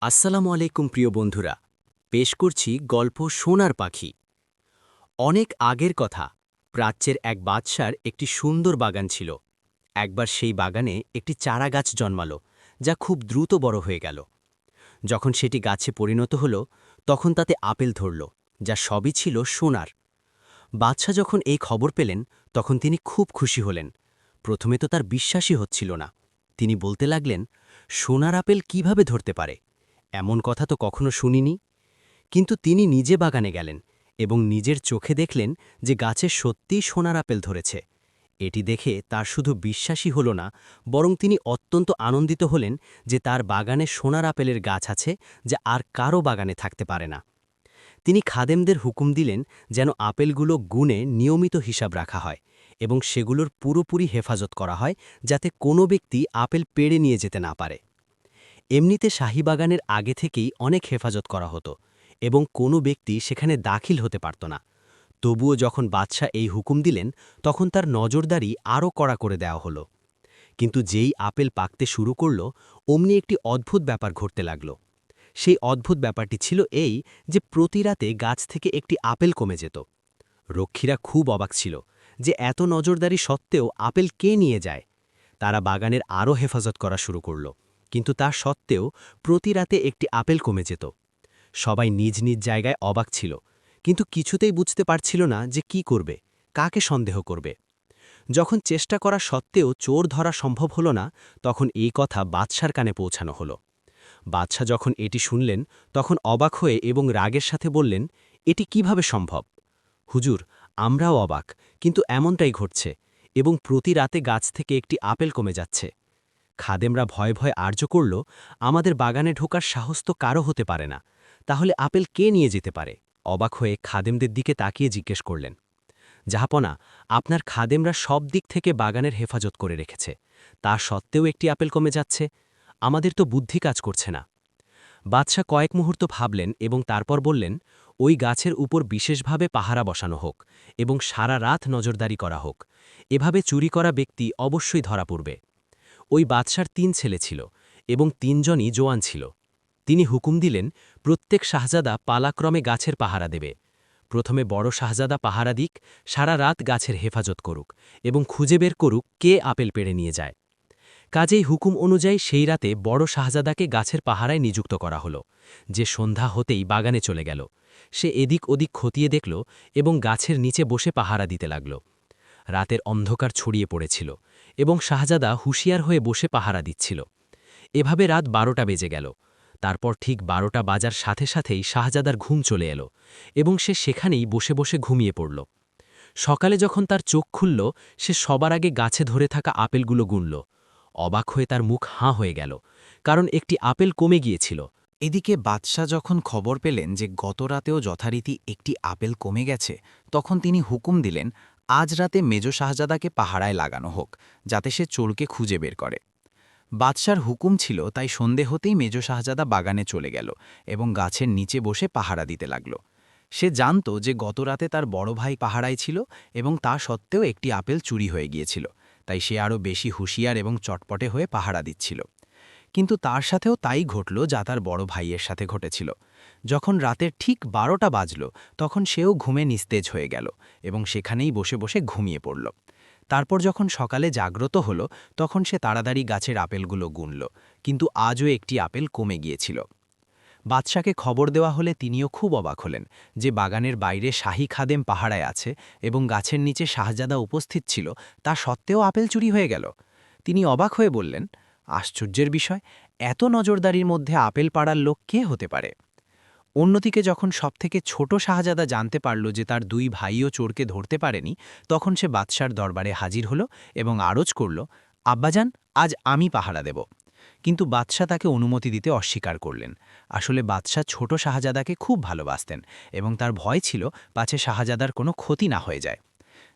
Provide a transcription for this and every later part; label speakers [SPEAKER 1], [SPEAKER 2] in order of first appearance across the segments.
[SPEAKER 1] আসসালামু আলাইকুম প্রিয় বন্ধুরা, পেশ করছি গল্প সোনার পাখি। অনেক আগের কথা, প্রাচ্যের এক বাদশার একটি সুন্দর বাগান ছিল। একবার সেই বাগানে একটি চারা গাছ জন্মালো, যা খুব দ্রুত বড় হয়ে গেল। যখন সেটি গাছে পরিণত হল, তখন তাতে আপেল ধরল, যা সবই ছিল সোনার। বাদশা যখন এই খবর পেলেন, তখন তিনি খুব খুশি হলেন। প্রথমে তো তার বিশ্বাসই হচ্ছিল না। তিনি বলতে লাগলেন, সোনার আপেল কিভাবে ধরতে পারে? এমন কথা তো কখনো শুনিনি। কিন্তু তিনি নিজে বাগানে গেলেন এবং নিজের চোখে দেখলেন যে গাছে সত্যিই সোনার আপেল ধরেছে। এটি দেখে তার শুধু বিশ্বাসই হল না, বরং তিনি অত্যন্ত আনন্দিত হলেন যে তার বাগানে সোনার আপেলের গাছ আছে, যা আর কারও বাগানে থাকতে পারে না। তিনি খাদেমদের হুকুম দিলেন যেন আপেলগুলো গুণে নিয়মিত হিসাব রাখা হয় এবং সেগুলোর পুরোপুরি হেফাজত করা হয়, যাতে কোনো ব্যক্তি আপেল পেড়ে নিয়ে যেতে না পারে। এমনিতে শাহী বাগানের আগে থেকেই অনেক হেফাজত করা হতো এবং কোনো ব্যক্তি সেখানে দাখিল হতে পারত না। তবুও যখন বাদশাহ এই হুকুম দিলেন, তখন তার নজরদারি আরও কড়া করে দেওয়া হলো। কিন্তু যেই আপেল পাকতে শুরু করল, অমনি একটি অদ্ভুত ব্যাপার ঘটতে লাগল। সেই অদ্ভুত ব্যাপারটি ছিল এই যে প্রতি রাতে গাছ থেকে একটি আপেল কমে যেত। রক্ষীরা খুব অবাক ছিল যে এত নজরদারি সত্ত্বেও আপেল কে নিয়ে যায়। তারা বাগানের আরও হেফাজত করা শুরু করল, কিন্তু তা সত্ত্বেও প্রতি রাতে একটি আপেল কমে যেত। সবাই নিজ নিজ জায়গায় অবাক ছিল, কিন্তু কিছুতেই বুঝতে পারছিল না যে কি করবে, কাকে সন্দেহ করবে। যখন চেষ্টা করা সত্ত্বেও চোর ধরা সম্ভব হল না, তখন এই কথা বাদশার কানে পৌঁছানো হলো। বাদশাহ যখন এটি শুনলেন, তখন অবাক হয়ে এবং রাগের সাথে বললেন, এটি কিভাবে সম্ভব? হুজুর, আমরাও অবাক, কিন্তু এমনটাই ঘটছে এবং প্রতি রাতে গাছ থেকে একটি আপেল কমে যাচ্ছে। খাদেমরা ভয়ে ভয়ে আর্য করল, আমাদের বাগানে ঢোকার সাহস তো কারও হতে পারে না, তাহলে আপেল কে নিয়ে যেতে পারে? অবাক হয়ে খাদেমদের দিকে তাকিয়ে জিজ্ঞেস করলেন, জাহাপনা, আপনার খাদেমরা সব দিক থেকে বাগানের হেফাজত করে রেখেছে, তা সত্ত্বেও একটি আপেল কমে যাচ্ছে, আমাদের তো বুদ্ধি কাজ করছে না। বাদশাহ কয়েক মুহূর্ত ভাবলেন এবং তারপর বললেন, ওই গাছের উপর বিশেষভাবে পাহারা বসানো হোক এবং সারা রাত নজরদারি করা হোক। এভাবে চুরি করা ব্যক্তি অবশ্যই ধরা পড়বে। ওই বাদশার ৩ ছেলে ছিল এবং ৩ জনই জোয়ান ছিল। তিনি হুকুম দিলেন, প্রত্যেক শাহজাদা পালাক্রমে গাছের পাহারা দেবে। প্রথমে বড় শাহজাদা পাহারা দিক, সারা রাত গাছের হেফাজত করুক এবং খুঁজে বের করুক কে আপেল পেড়ে নিয়ে যায়। কাজেই হুকুম অনুযায়ী সেই রাতে বড় শাহজাদাকে গাছের পাহারায় নিযুক্ত করা হলো, যে সন্ধ্যা হতেই বাগানে চলে গেল। সে এদিক ওদিক খতিয়ে দেখল এবং গাছের নিচে বসে পাহারা দিতে লাগল। রাতের অন্ধকার ছড়িয়ে পড়েছিল এবং শাহজাদা হুঁশিয়ার হয়ে বসে পাহারা দিচ্ছিল। এভাবে রাত ১২টা বেজে গেল। তারপর ঠিক ১২টা বাজার সাথে সাথেই শাহজাদার ঘুম চলে এলো এবং সে সেখানেই বসে বসে ঘুমিয়ে পড়ল। সকালে যখন তার চোখ খুলল, সে সবার আগে গাছে ধরে থাকা আপেলগুলো গুনল। অবাক হয়ে তার মুখ হাঁ হয়ে গেল, কারণ একটি আপেল কমে গিয়েছিল।
[SPEAKER 2] এদিকে বাদশাহ যখন খবর পেলেন যে গত রাতেও যথারীতি একটি আপেল কমে গেছে, তখন তিনি হুকুম দিলেন, আজ রাতে মেজ শাহজাদাকে পাহারায় লাগানো হোক, যাতে সে চোরকে খুঁজে বের করে। বাদশার হুকুম ছিল, তাই সন্ধে হতেই মেজ শাহজাদা বাগানে চলে গেল এবং গাছের নিচে বসে পাহারা দিতে লাগল। সে জানত যে গত রাতে তার বড় ভাই পাহারায় ছিল এবং তা সত্ত্বেও একটি আপেল চুরি হয়ে গিয়েছিল, তাই সে আরও বেশি হুঁশিয়ার এবং চটপটে হয়ে পাহারা দিচ্ছিল। কিন্তু তার সাথেও তাই ঘটল যা তার বড় ভাইয়ের সাথে ঘটেছিল। যখন রাতের ঠিক ১২টা বাজল, তখন সেও ঘুমে নিস্তেজ হয়ে গেল এবং সেখানেই বসে বসে ঘুমিয়ে পড়ল। তারপর যখন সকালে জাগ্রত হল, তখন সে তাড়াতাড়ি গাছের আপেলগুলো গুনল, কিন্তু আজও একটি আপেল কমে গিয়েছিল। বাদশাকে খবর দেওয়া হলে তিনিও খুব অবাক হলেন যে বাগানের বাইরে শাহী খাদেম পাহারায় আছে এবং গাছের নিচে শাহজাদা উপস্থিত ছিল, তা সত্ত্বেও আপেল চুরি হয়ে গেল। তিনি অবাক হয়ে বললেন, আশ্চর্যের বিষয়, এত নজরদারির মধ্যে আপেল পাড়ার লোক কে হতে পারে? অন্যদিকে যখন সবথেকে ছোট শাহজাদা জানতে পারল যে তার ২ ভাইও চোরকে ধরতে পারেনি, তখন সে বাদশার দরবারে হাজির হল এবং আরজ করল, আব্বাজান, আজ আমি পাহারা দেব। কিন্তু বাদশাহ তাকে অনুমতি দিতে অস্বীকার করলেন। আসলে বাদশাহ ছোট শাহজাদাকে খুব ভালোবাসতেন এবং তার ভয় ছিল পাছে শাহজাদার কোনো ক্ষতি না হয়ে যায়।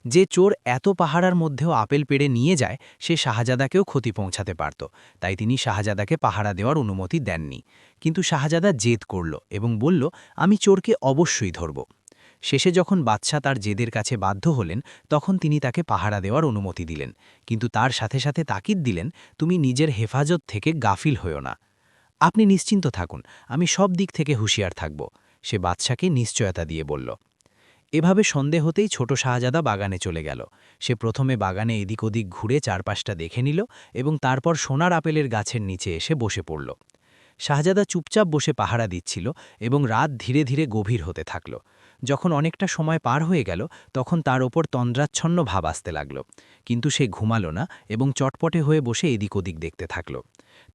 [SPEAKER 2] যে চোর এত পাহারার মধ্যেও আপেল পেড়ে নিয়ে যায়, সে শাহজাদাকেও ক্ষতি পৌঁছাতে পারত, তাই তিনি শাহজাদাকে পাহারা দেওয়ার অনুমতি দেননি। কিন্তু শাহজাদা জেদ করল এবং বলল, আমি চোরকে অবশ্যই ধরব। শেষে যখন বাদশাহ তার জেদের কাছে বাধ্য হলেন, তখন তিনি তাকে পাহারা দেওয়ার অনুমতি দিলেন, কিন্তু তার সাথে সাথে তাকিদ দিলেন, তুমি নিজের হেফাজত থেকে গাফিল হও না। আপনি নিশ্চিন্ত থাকুন, আমি সব দিক থেকে হুঁশিয়ার থাকব, সে বাদশাকে নিশ্চয়তা দিয়ে বলল। এভাবে সন্ধে হতেই ছোট শাহজাদা বাগানে চলে গেল। সে প্রথমে বাগানে এদিক ওদিক ঘুরে চারপাশটা দেখে নিল এবং তারপর সোনার আপেলের গাছের নিচে এসে বসে পড়ল। শাহজাদা চুপচাপ বসে পাহারা দিচ্ছিল এবং রাত ধীরে ধীরে গভীর হতে থাকল। যখন অনেকটা সময় পার হয়ে গেল তখন তার ওপর তন্দ্রাচ্ছন্ন ভাব আসতে লাগল, কিন্তু সে ঘুমালো না এবং চটপটে হয়ে বসে এদিক ওদিক দেখতে থাকল।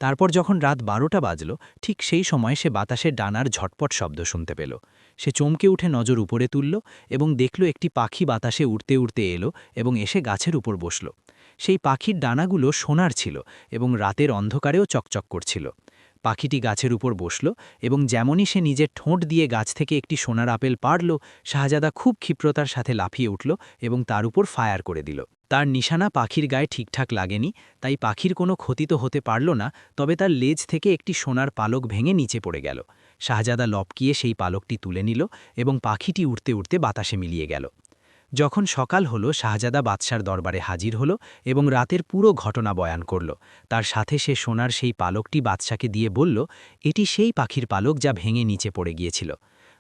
[SPEAKER 2] তারপর যখন রাত 12টা বাজল, ঠিক সেই সময় সে বাতাসের ডানার ঝটপট শব্দ শুনতে পেল। সে চমকে উঠে নজর উপরে তুলল এবং দেখল একটি পাখি বাতাসে উড়তে উড়তে এলো এবং এসে গাছের উপর বসল। সেই পাখির ডানাগুলো সোনার ছিল এবং রাতের অন্ধকারেও চকচক করছিল। পাখিটি গাছের উপর বসল এবং যেমনই সে নিজের ঠোঁট দিয়ে গাছ থেকে একটি সোনার আপেল পাড়ল, শাহজাদা খুব ক্ষিপ্রতার সাথে লাফিয়ে উঠল এবং তার উপর ফায়ার করে দিল। তার নিশানা পাখির গায়ে ঠিকঠাক লাগেনি, তাই পাখির কোনো ক্ষতি তো হতে পারল না, তবে তার লেজ থেকে একটি সোনার পালক ভেঙে নিচে পড়ে গেল। শাহজাদা লপকিয়ে সেই পালকটি তুলে নিল এবং পাখিটি উড়তে উড়তে বাতাসে মিলিয়ে গেল। যখন সকাল হলো, শাহজাদা বাদশার দরবারে হাজির হলো এবং রাতের পুরো ঘটনা বয়ান করল। তার সাথে সে সোনার সেই পালকটি বাদশাকে দিয়ে বলল, এটি সেই পাখির পালক যা ভেঙে নিচে পড়ে গিয়েছিল।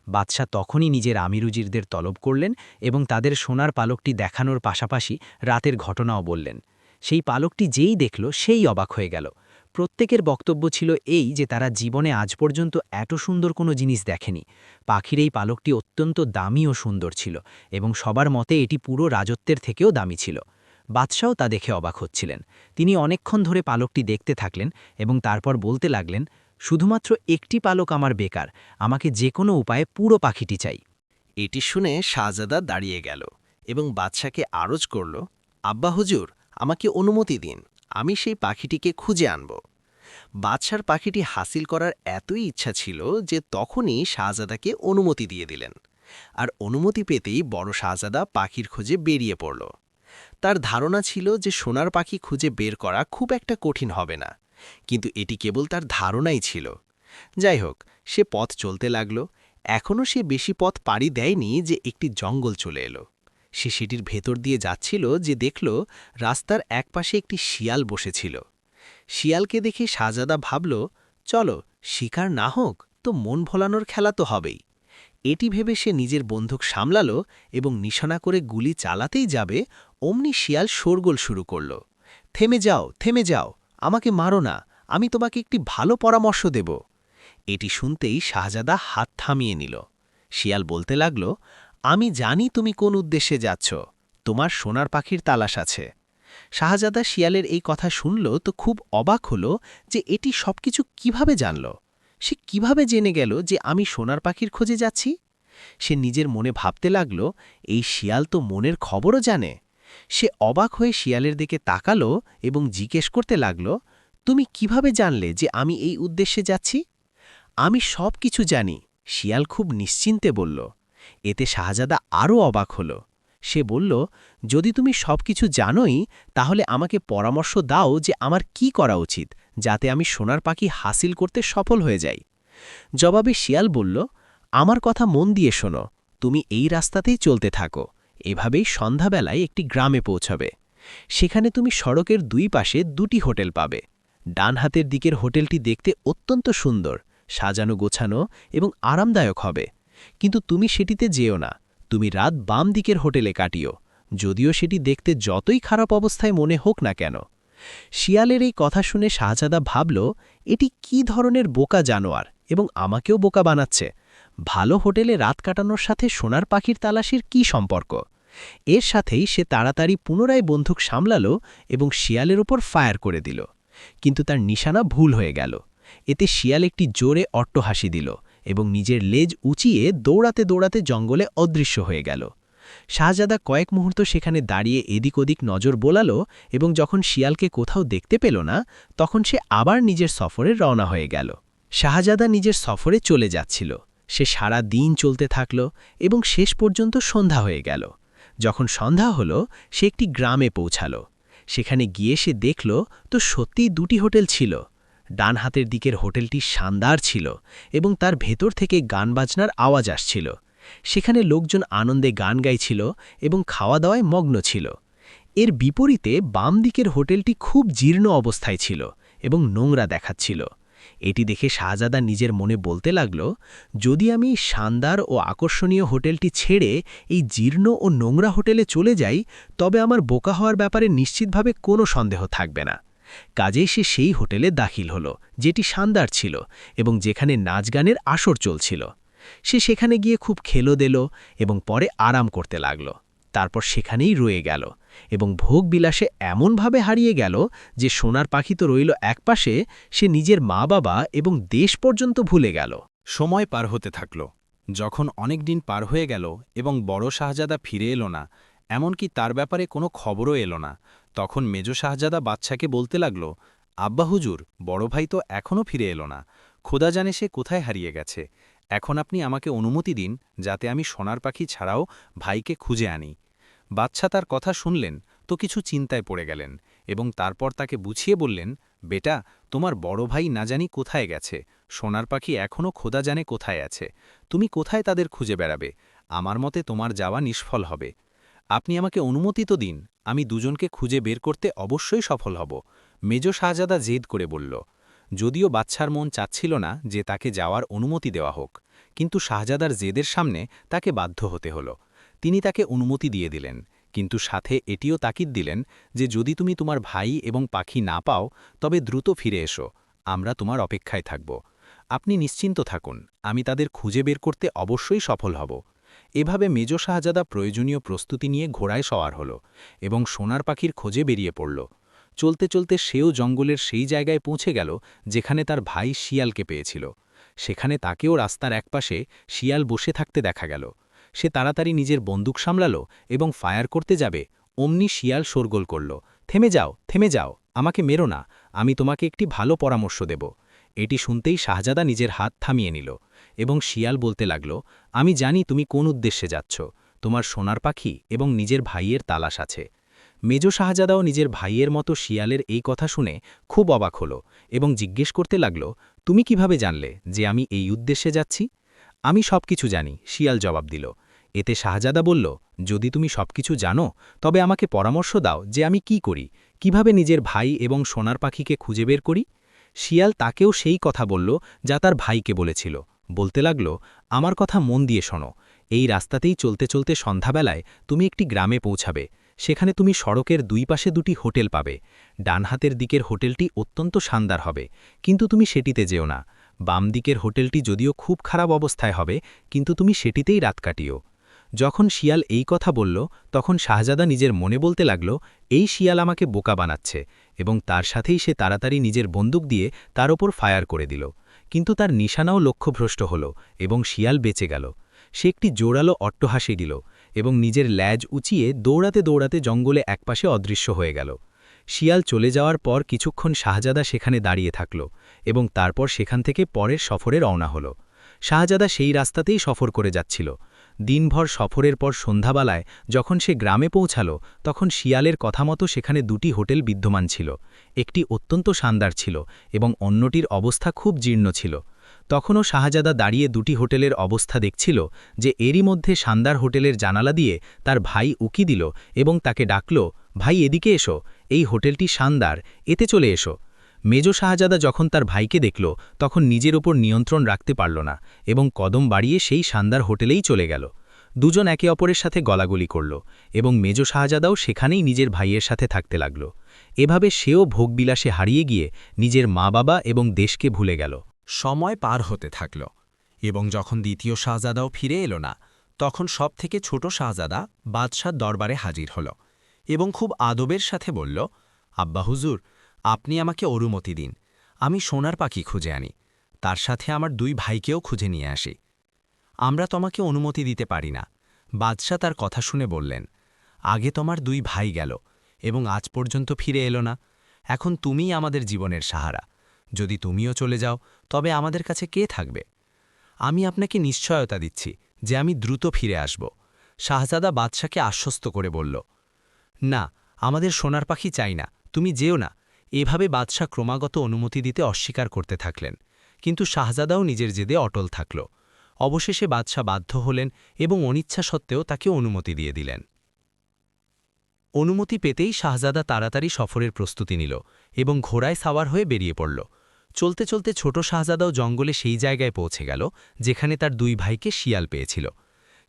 [SPEAKER 2] বাদশা তখনই নিজের আমিরুজিরদের তলব করলেন এবং তাদের সোনার পালকটি দেখানোর পাশাপাশি রাতের ঘটনাও বললেন। সেই পালকটি যেই দেখল সেই অবাক হয়ে গেল। প্রত্যেকের বক্তব্য ছিল এই যে তারা জীবনে আজ পর্যন্ত এত সুন্দর কোনো জিনিস দেখেনি। পাখির এই পালকটি অত্যন্ত দামি ও সুন্দর ছিল এবং সবার মতে এটি পুরো রাজত্বের থেকেও দামি ছিল। বাদশাও তা দেখে অবাক হচ্ছিলেন। তিনি অনেকক্ষণ ধরে পালকটি দেখতে থাকলেন এবং তারপর বলতে লাগলেন, শুধুমাত্র একটি পালক আমার বেকার, আমাকে যে কোনো উপায়ে পুরো পাখিটি চাই।
[SPEAKER 1] এটি শুনে শাহজাদা দাঁড়িয়ে গেল এবং বাদশাকে আরজ করল, আব্বা হুজুর, আমাকে অনুমতি দিন, আমি সেই পাখিটিকে খুঁজে আনব। বাদশার পাখিটি হাসিল করার এতই ইচ্ছা ছিল যে তখনই শাহজাদাকে অনুমতি দিয়ে দিলেন। আর অনুমতি পেতেই বড় শাহজাদা পাখির খোঁজে বেরিয়ে পড়ল। তার ধারণা ছিল যে সোনার পাখি খুঁজে বের করা খুব একটা কঠিন হবে না, কিন্তু এটি কেবল তার ধারণাই ছিল। যাই হোক, সে পথ চলতে লাগল। এখনও সে বেশি পথ পাড়ি দেয়নি যে একটি জঙ্গল চলে এলো। সে সেটির ভেতর দিয়ে যাচ্ছিল যে দেখল রাস্তার একপাশে একটি শিয়াল বসেছিল। শিয়ালকে দেখে শাহজাদা ভাবল, চলো, শিকার না হোক তো মন ভোলানোর খেলা তো হবেই। এটি ভেবে সে নিজের বন্দুক সামলালো এবং নিশানা করে গুলি চালাতেই যাবে, অমনি শিয়াল শোরগোল শুরু করল। থেমে যাও, থেমে যাও, আমাকে মারো না, আমি তোমাকে একটি ভালো পরামর্শ দেব। এটি শুনতেই শাহজাদা হাত থামিয়ে নিল। শিয়াল বলতে লাগল, আমি জানি তুমি কোন উদ্দেশ্যে যাচ্ছ, তোমার সোনার পাখির তালাশ আছে। শাহজাদা শিয়ালের এই কথা শুনল তো খুব অবাক হল যে এটি সবকিছু কিভাবে জানল। সে কিভাবে জেনে গেল যে আমি সোনার পাখির খোঁজে যাচ্ছি? সে নিজের মনে ভাবতে লাগল, এই শিয়াল তো মনের খবরও জানে। সে অবাক হয়ে শিয়ালের দিকে তাকালো এবং জিজ্ঞেস করতে লাগল, তুমি কিভাবে জানলে যে আমি এই উদ্দেশ্যে যাচ্ছি? আমি সব কিছু জানি, শিয়াল খুব নিশ্চিন্তে বলল। এতে শাহজাদা আরও অবাক হল। সে বলল, যদি তুমি সবকিছু জানোই, তাহলে আমাকে পরামর্শ দাও যে আমার কি করা উচিত যাতে আমি সোনার পাখি হাসিল করতে সফল হয়ে যাই। জবাবে শিয়াল বলল, আমার কথা মন দিয়ে শোনো, তুমি এই রাস্তাতেই চলতে থাকো, এভাবেই সন্ধ্যাবেলায় একটি গ্রামে পৌঁছবে। সেখানে তুমি সড়কের দুই পাশে দুটি হোটেল পাবে। ডান হাতের দিকের হোটেলটি দেখতে অত্যন্ত সুন্দর, সাজানো গোছানো এবং আরামদায়ক হবে, কিন্তু তুমি সেটিতে যেও না, তুমি রাত বাম দিকের হোটেলে কাটিও, যদিও সেটি দেখতে যতই খারাপ অবস্থায় মনে হোক না কেন। শিয়ালের এই কথা শুনে শাহজাদা ভাবল, এটি কি ধরনের বোকা জানোয়ার এবং আমাকেও বোকা বানাচ্ছে। ভালো হোটেলে রাত কাটানোর সাথে সোনার পাখির তালাশের কি সম্পর্ক? এর সাথেই সে তাড়াতাড়ি পুনরায় বন্দুক সামলালো এবং শিয়ালের ওপর ফায়ার করে দিল, কিন্তু তার নিশানা ভুল হয়ে গেল। এতে শিয়াল একটি জোরে অট্টহাসি দিল এবং নিজের লেজ উঁচিয়ে দৌড়াতে দৌড়াতে জঙ্গলে অদৃশ্য হয়ে গেল। শাহজাদা কয়েক মুহূর্ত সেখানে দাঁড়িয়ে এদিক ওদিক নজর বোলালো এবং যখন শিয়ালকে কোথাও দেখতে পেল না, তখন সে আবার নিজের সফরে রওনা হয়ে গেল। শাহজাদা নিজের সফরে চলে যাচ্ছিল। সে সারা দিন চলতে থাকল এবং শেষ পর্যন্ত সন্ধ্যা হয়ে গেল। যখন সন্ধ্যা হলো, সে একটি গ্রামে পৌঁছালো। সেখানে গিয়ে সে দেখল তো সত্যিই দুটি হোটেল ছিল। ডান হাতের দিকের হোটেলটি শানদার ছিল এবং তার ভেতর থেকে গান বাজনার আওয়াজ আসছিল। সেখানে লোকজন আনন্দে গান গাইছিল এবং খাওয়া দাওয়ায় মগ্ন ছিল। এর বিপরীতে বাম দিকের হোটেলটি খুব জীর্ণ অবস্থায় ছিল এবং নোংরা দেখাচ্ছিল। এটি দেখে শাহজাদা নিজের মনে বলতে লাগল, যদি আমি শানদার ও আকর্ষণীয় হোটেলটি ছেড়ে এই জীর্ণ ও নোংরা হোটেলে চলে যাই, তবে আমার বোকা হওয়ার ব্যাপারে নিশ্চিতভাবে কোনো সন্দেহ থাকবে না। কাজেই সে সেই হোটেলে দাখিল হল, যেটি শানদার ছিল এবং যেখানে নাচ গানের আসর চলছিল। সে সেখানে গিয়ে খুব খেলো এবং পরে আরাম করতে লাগল। তারপর সেখানেই রয়ে গেল এবং ভোগবিলাসে এমনভাবে হারিয়ে গেল যে সোনার পাখি তো রইল একপাশে, সে নিজের মা-বাবা এবং দেশ পর্যন্ত ভুলে গেল।
[SPEAKER 2] সময় পার হতে থাকল। যখন অনেক দিন পার হয়ে গেল এবং বড় শাহজাদা ফিরে এলো না, এমনকি তার ব্যাপারে কোনো খবরও এলো না, তখন মেজ শাহজাদা বাদশাকে বলতে লাগল, আব্বা হুজুর, বড় ভাই তো এখনও ফিরে এলো না। খোদা জানে সে কোথায় হারিয়ে গেছে। এখন আপনি আমাকে অনুমতি দিন যাতে আমি সোনার পাখি ছাড়াও ভাইকে খুঁজে আনি। বাদশা তার কথা শুনলেন তো কিছু চিন্তায় পড়ে গেলেন এবং তারপর তাকে বুঝিয়ে বললেন, বেটা, তোমার বড় ভাই না জানি কোথায় গেছে, সোনার পাখি এখনও খোদা জানে কোথায় আছে। তুমি কোথায় তাদের খুঁজে বেড়াবে? আমার মতে তোমার যাওয়া নিষ্ফল হবে। আপনি আমাকে অনুমতি তো দিন, আমি দুজনকে খুঁজে বের করতে অবশ্যই সফল হব। মেজ শাহজাদা জেদ করে বলল। যদিও বাদশার মন চাচ্ছিল না যে তাকে যাওয়ার অনুমতি দেওয়া হোক, কিন্তু শাহজাদার জেদের সামনে তাকে বাধ্য হতে হল। তিনি তাকে অনুমতি দিয়ে দিলেন, কিন্তু সাথে এটিও তাকিদ দিলেন যে যদি তুমি তোমার ভাই এবং পাখি না পাও তবে দ্রুত ফিরে এসো, আমরা তোমার অপেক্ষায় থাকব। আপনি নিশ্চিন্ত থাকুন, আমি তাদের খুঁজে বের করতে অবশ্যই সফল হব। এভাবে মেজ শাহজাদা প্রয়োজনীয় প্রস্তুতি নিয়ে ঘোড়ায় সওয়ার হল এবং সোনার পাখির খোঁজে বেরিয়ে পড়ল। চলতে চলতে সেও জঙ্গলের সেই জায়গায় পৌঁছে গেল যেখানে তার ভাই শিয়ালকে পেয়েছিল। সেখানে তাকেও রাস্তার একপাশে শিয়াল বসে থাকতে দেখা গেল। সে তাড়াতাড়ি নিজের বন্দুক সামলাল এবং ফায়ার করতে যাবে, অমনি শিয়াল শোরগোল করল, থেমে যাও, থেমে যাও, আমাকে মেরো না, আমি তোমাকে একটি ভালো পরামর্শ দেব। এটি শুনতেই শাহজাদা নিজের হাত থামিয়ে নিল এবং শিয়াল বলতে লাগল, আমি জানি তুমি কোন উদ্দেশ্যে যাচ্ছ, তোমার সোনার পাখি এবং নিজের ভাইয়ের তালাশ আছে। মেজ শাহজাদাও নিজের ভাইয়ের মতো শিয়ালের এই কথা শুনে খুব অবাক হল এবং জিজ্ঞেস করতে লাগল, তুমি কিভাবে জানলে যে আমি এই উদ্দেশ্যে যাচ্ছি? আমি সবকিছু জানি, শিয়াল জবাব দিল। এতে শাহজাদা বলল, যদি তুমি সবকিছু জানো তবে আমাকে পরামর্শ দাও যে আমি কি করি, কিভাবে নিজের ভাই এবং সোনার পাখিকে খুঁজে বের করি। শিয়াল তাকেও সেই কথা বলল যা তার ভাইকে বলেছিল। বলতে লাগল, আমার কথা মন দিয়ে শোনো, এই রাস্তাতেই চলতে চলতে সন্ধ্যাবেলায় তুমি একটি গ্রামে পৌঁছাবে। সেখানে তুমি সড়কের দুই পাশে দুটি হোটেল পাবে। ডান হাতের দিকের হোটেলটি অত্যন্ত শানদার হবে, কিন্তু তুমি সেটিতে যেও না। বাম দিকের হোটেলটি যদিও খুব খারাপ অবস্থায় হবে, কিন্তু তুমি সেটিতেই রাত কাটিও। যখন শিয়াল এই কথা বলল তখন শাহজাদা নিজের মনে বলতে লাগল, এই শিয়াল আমাকে বোকা বানাচ্ছে, এবং তার সাথেই সে তাড়াতাড়ি নিজের বন্দুক দিয়ে তার ওপর ফায়ার করে দিল। কিন্তু তার নিশানাও লক্ষ্যভ্রষ্ট হল এবং শিয়াল বেঁচে গেল। সে একটি জোরালো অট্টহাসি দিল এবং নিজের ল্যাজ উঁচিয়ে দৌড়াতে দৌড়াতে জঙ্গলে একপাশে অদৃশ্য হয়ে গেল। শিয়াল চলে যাওয়ার পর কিছুক্ষণ শাহজাদা সেখানে দাঁড়িয়ে থাকল এবং তারপর সেখান থেকে পরের সফরে রওনা হল। শাহজাদা সেই রাস্তাতেই সফর করে যাচ্ছিল। দিনভর সফরের পর সন্ধ্যাবেলায় যখন সে গ্রামে পৌঁছাল তখন শিয়ালের কথা মতো সেখানে দুটি হোটেল বিদ্যমান ছিল। একটি অত্যন্ত শানদার ছিল এবং অন্যটির অবস্থা খুব জীর্ণ ছিল। তখনও শাহজাদা দাঁড়িয়ে দুটি হোটেলের অবস্থা দেখছিল যে এরই মধ্যে শানদার হোটেলের জানালা দিয়ে তার ভাই উকি দিল এবং তাকে ডাকল, ভাই এদিকে এসো, এই হোটেলটি শানদার, এতে চলে এসো। মেজ শাহজাদা যখন তার ভাইকে দেখল তখন নিজের ওপর নিয়ন্ত্রণ রাখতে পারল না এবং কদম বাড়িয়ে সেই শানদার হোটেলেই চলে গেল। দুজন একে অপরের সাথে গলাগলি করল এবং মেজ শাহজাদাও সেখানেই নিজের ভাইয়ের সাথে থাকতে লাগল। এভাবে সেও ভোগবিলাসে হারিয়ে গিয়ে নিজের মা-বাবা এবং দেশকে ভুলে গেল।
[SPEAKER 3] সময় পার হতে থাকল এবং যখন দ্বিতীয় শাহজাদাও ফিরে এলো না, তখন সবথেকে ছোট শাহজাদা বাদশার দরবারে হাজির হল এবং খুব আদবের সাথে বলল, আব্বা হুজুর, আপনি আমাকে অনুমতি দিন, আমি সোনার পাখি খুঁজে আনি, তার সাথে আমার দুই ভাইকেও খুঁজে নিয়ে আসি। আমরা তোমাকে অনুমতি দিতে পারি না। বাদশা তার কথা শুনে বললেন, আগে তোমার দুই ভাই গেল এবং আজ পর্যন্ত ফিরে এলো না, এখন তুমিই আমাদের জীবনের সাহারা। যদি তুমিও চলে যাও তবে আমাদের কাছে কে থাকবে? আমি আপনাকে নিশ্চয়তা দিচ্ছি যে আমি দ্রুত ফিরে আসব। শাহজাদা বাদশাকে আশ্বস্ত করে বলল, না, আমাদের সোনার পাখি চাই না, তুমি যেও না। এভাবে বাদশা ক্রমাগত অনুমতি দিতে অস্বীকার করতে থাকলেন, কিন্তু শাহজাদাও নিজের জেদে অটল থাকল। অবশেষে বাদশা বাধ্য হলেন এবং অনিচ্ছা সত্ত্বেও তাকে অনুমতি দিয়ে দিলেন। অনুমতি পেতেই শাহজাদা তাড়াতাড়ি সফরের প্রস্তুতি নিল এবং ঘোড়ায় সাওয়ার হয়ে বেরিয়ে পড়ল। চলতে চলতে ছোট শাহজাদাও জঙ্গলে সেই জায়গায় পৌঁছে গেল যেখানে তার দুই ভাইকে শিয়াল পেয়েছিল।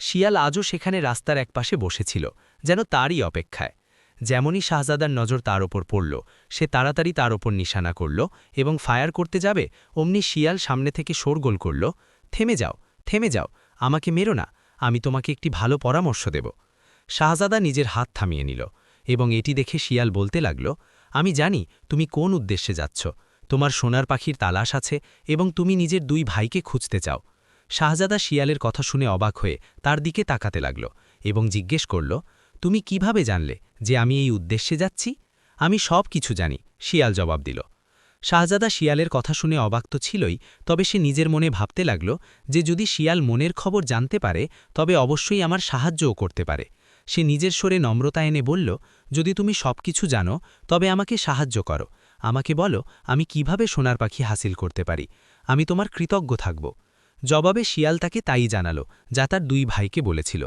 [SPEAKER 3] শিয়াল আজও সেখানে রাস্তার একপাশে বসেছিল, যেন তারই অপেক্ষায়। যেমনই শাহজাদার নজর তার ওপর পড়ল, সে তাড়াতাড়ি তার ওপর নিশানা করল এবং ফায়ার করতে যাবে, অমনি শিয়াল সামনে থেকে শোরগোল করল, থেমে যাও, থেমে যাও, আমাকে মেরো না, আমি তোমাকে একটি ভালো পরামর্শ দেব। শাহজাদা নিজের হাত থামিয়ে নিল এবং এটি দেখে শিয়াল বলতে লাগল, আমি জানি তুমি কোন উদ্দেশ্যে যাচ্ছ, তোমার সোনার পাখির তালাশ আছে এবং তুমি নিজের দুই ভাইকে খুঁজতে চাও। শাহজাদা শিয়ালের কথা শুনে অবাক হয়ে তার দিকে তাকাতে লাগল এবং জিজ্ঞেস করল, তুমি কিভাবে জানলে যে আমি এই উদ্দেশ্যে যাচ্ছি? আমি সব কিছু জানি, শিয়াল জবাব দিল। শাহজাদা শিয়ালের কথা শুনে অবাক তো ছিলই, তবে সে নিজের মনে ভাবতে লাগল যে যদি শিয়াল মনের খবর জানতে পারে তবে অবশ্যই আমার সাহায্যও করতে পারে। সে নিজের স্বরে নম্রতা এনে বলল, যদি তুমি সব কিছু জানো তবে আমাকে সাহায্য করো, আমাকে বলো আমি কিভাবে সোনার পাখি হাসিল করতে পারি, আমি তোমার কৃতজ্ঞ থাকব। জবাবে শিয়াল তাকে তাই জানালো যা তার দুই ভাইকে বলেছিল।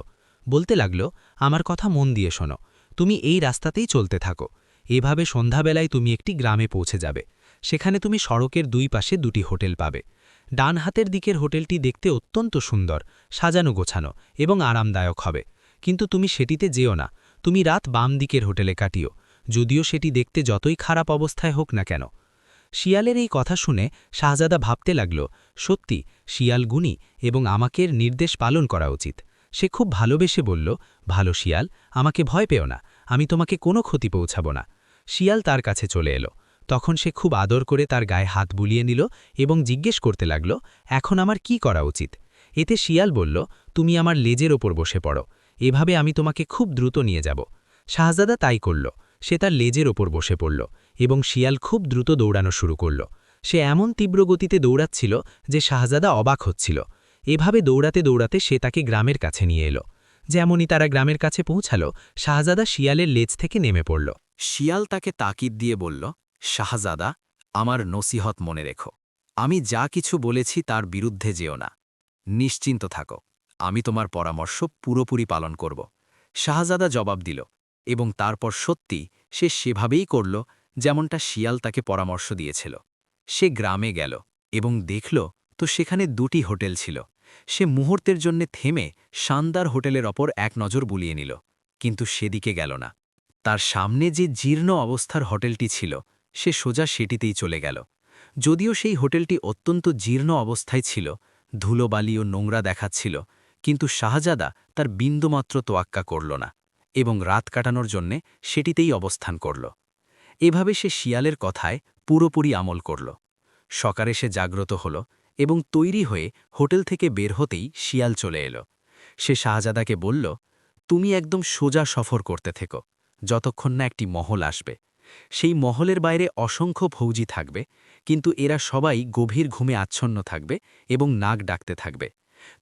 [SPEAKER 3] বলতে লাগল, আমার কথা মন দিয়ে শোনো, তুমি এই রাস্তাতেই চলতে থাকো, এভাবে সন্ধ্যাবেলায় তুমি একটি গ্রামে পৌঁছে যাবে। সেখানে তুমি সড়কের দুই পাশে দুটি হোটেল পাবে। ডান হাতের দিকের হোটেলটি দেখতে অত্যন্ত সুন্দর, সাজানো গোছানো এবং আরামদায়ক হবে, কিন্তু তুমি সেটিতে যেও না, তুমি রাত বাম দিকের হোটেলে কাটিও, যদিও সেটি দেখতে যতই খারাপ অবস্থায় হোক না কেন। শিয়ালের এই কথা শুনে শাহজাদা ভাবতে লাগল, সত্যি শিয়াল গুণী এবং আমাকে এর নির্দেশ পালন করা উচিত। সে খুব ভালোবেসে বলল, ভালো শিয়াল, আমাকে ভয় পেও না, আমি তোমাকে কোনো ক্ষতি পৌঁছাব না। শিয়াল তার কাছে চলে এলো। তখন সে খুব আদর করে তার গায়ে হাত বুলিয়ে নিল এবং জিজ্ঞেস করতে লাগল, এখন আমার কি করা উচিত? এতে শিয়াল বলল, তুমি আমার লেজের ওপর বসে পড়ো, এভাবে আমি তোমাকে খুব দ্রুত নিয়ে যাব। শাহজাদা তাই করল, সে তার লেজের ওপর বসে পড়ল এবং শিয়াল খুব দ্রুত দৌড়ানো শুরু করল। সে এমন তীব্র গতিতে দৌড়াচ্ছিল যে শাহজাদা অবাক হচ্ছিল। এভাবে দৌড়াতে দৌড়াতে সে তাকে গ্রামের কাছে নিয়ে এলো। যেমনই তারা গ্রামের কাছে পৌঁছালো, শাহজাদা শিয়ালের লেজ থেকে নেমে পড়ল।
[SPEAKER 2] শিয়াল তাকে তাকিদ দিয়ে বলল, শাহজাদা, আমার নসিহত মনে রেখো, আমি যা কিছু বলেছি তার বিরুদ্ধে যেও না। নিশ্চিন্ত থাকো, আমি তোমার পরামর্শ পুরোপুরি পালন করব। শাহজাদা জবাব দিল এবং তারপর সত্যি সে সেভাবেই করল যেমনটা শিয়াল তাকে পরামর্শ দিয়েছিল। সে গ্রামে গেল এবং দেখল তো সেখানে দুটি হোটেল ছিল। সে মুহূর্তের জন্য থেমে শানদার হোটেলের ওপর এক নজর বুলিয়ে নিল, কিন্তু সেদিকে গেল না। তার সামনে যে জীর্ণ অবস্থার হোটেলটি ছিল সে সোজা সেটিতেই চলে গেল। যদিও সেই হোটেলটি অত্যন্ত জীর্ণ অবস্থায় ছিল, ধুলোবালি ও নোংরা দেখাচ্ছিল, কিন্তু শাহজাদা তার বিন্দুমাত্র তোয়াক্কা করল না এবং রাত কাটানোর জন্যে সেটিতেই অবস্থান করল। এভাবে সে শিয়ালের কথায় পুরোপুরি আমল করল। সকালে সে জাগ্রত হল এবং তৈরি হয়ে হোটেল থেকে বের হতেই শিয়াল চলে এলো। সে শাহজাদাকে বলল, তুমি একদম সোজা সফর করতে থেকো, যতক্ষণ না একটি মহল আসবে। সেই মহলের বাইরে অসংখ্য ফৌজি থাকবে, কিন্তু এরা সবাই গভীর ঘুমে আচ্ছন্ন থাকবে এবং নাক ডাকতে থাকবে।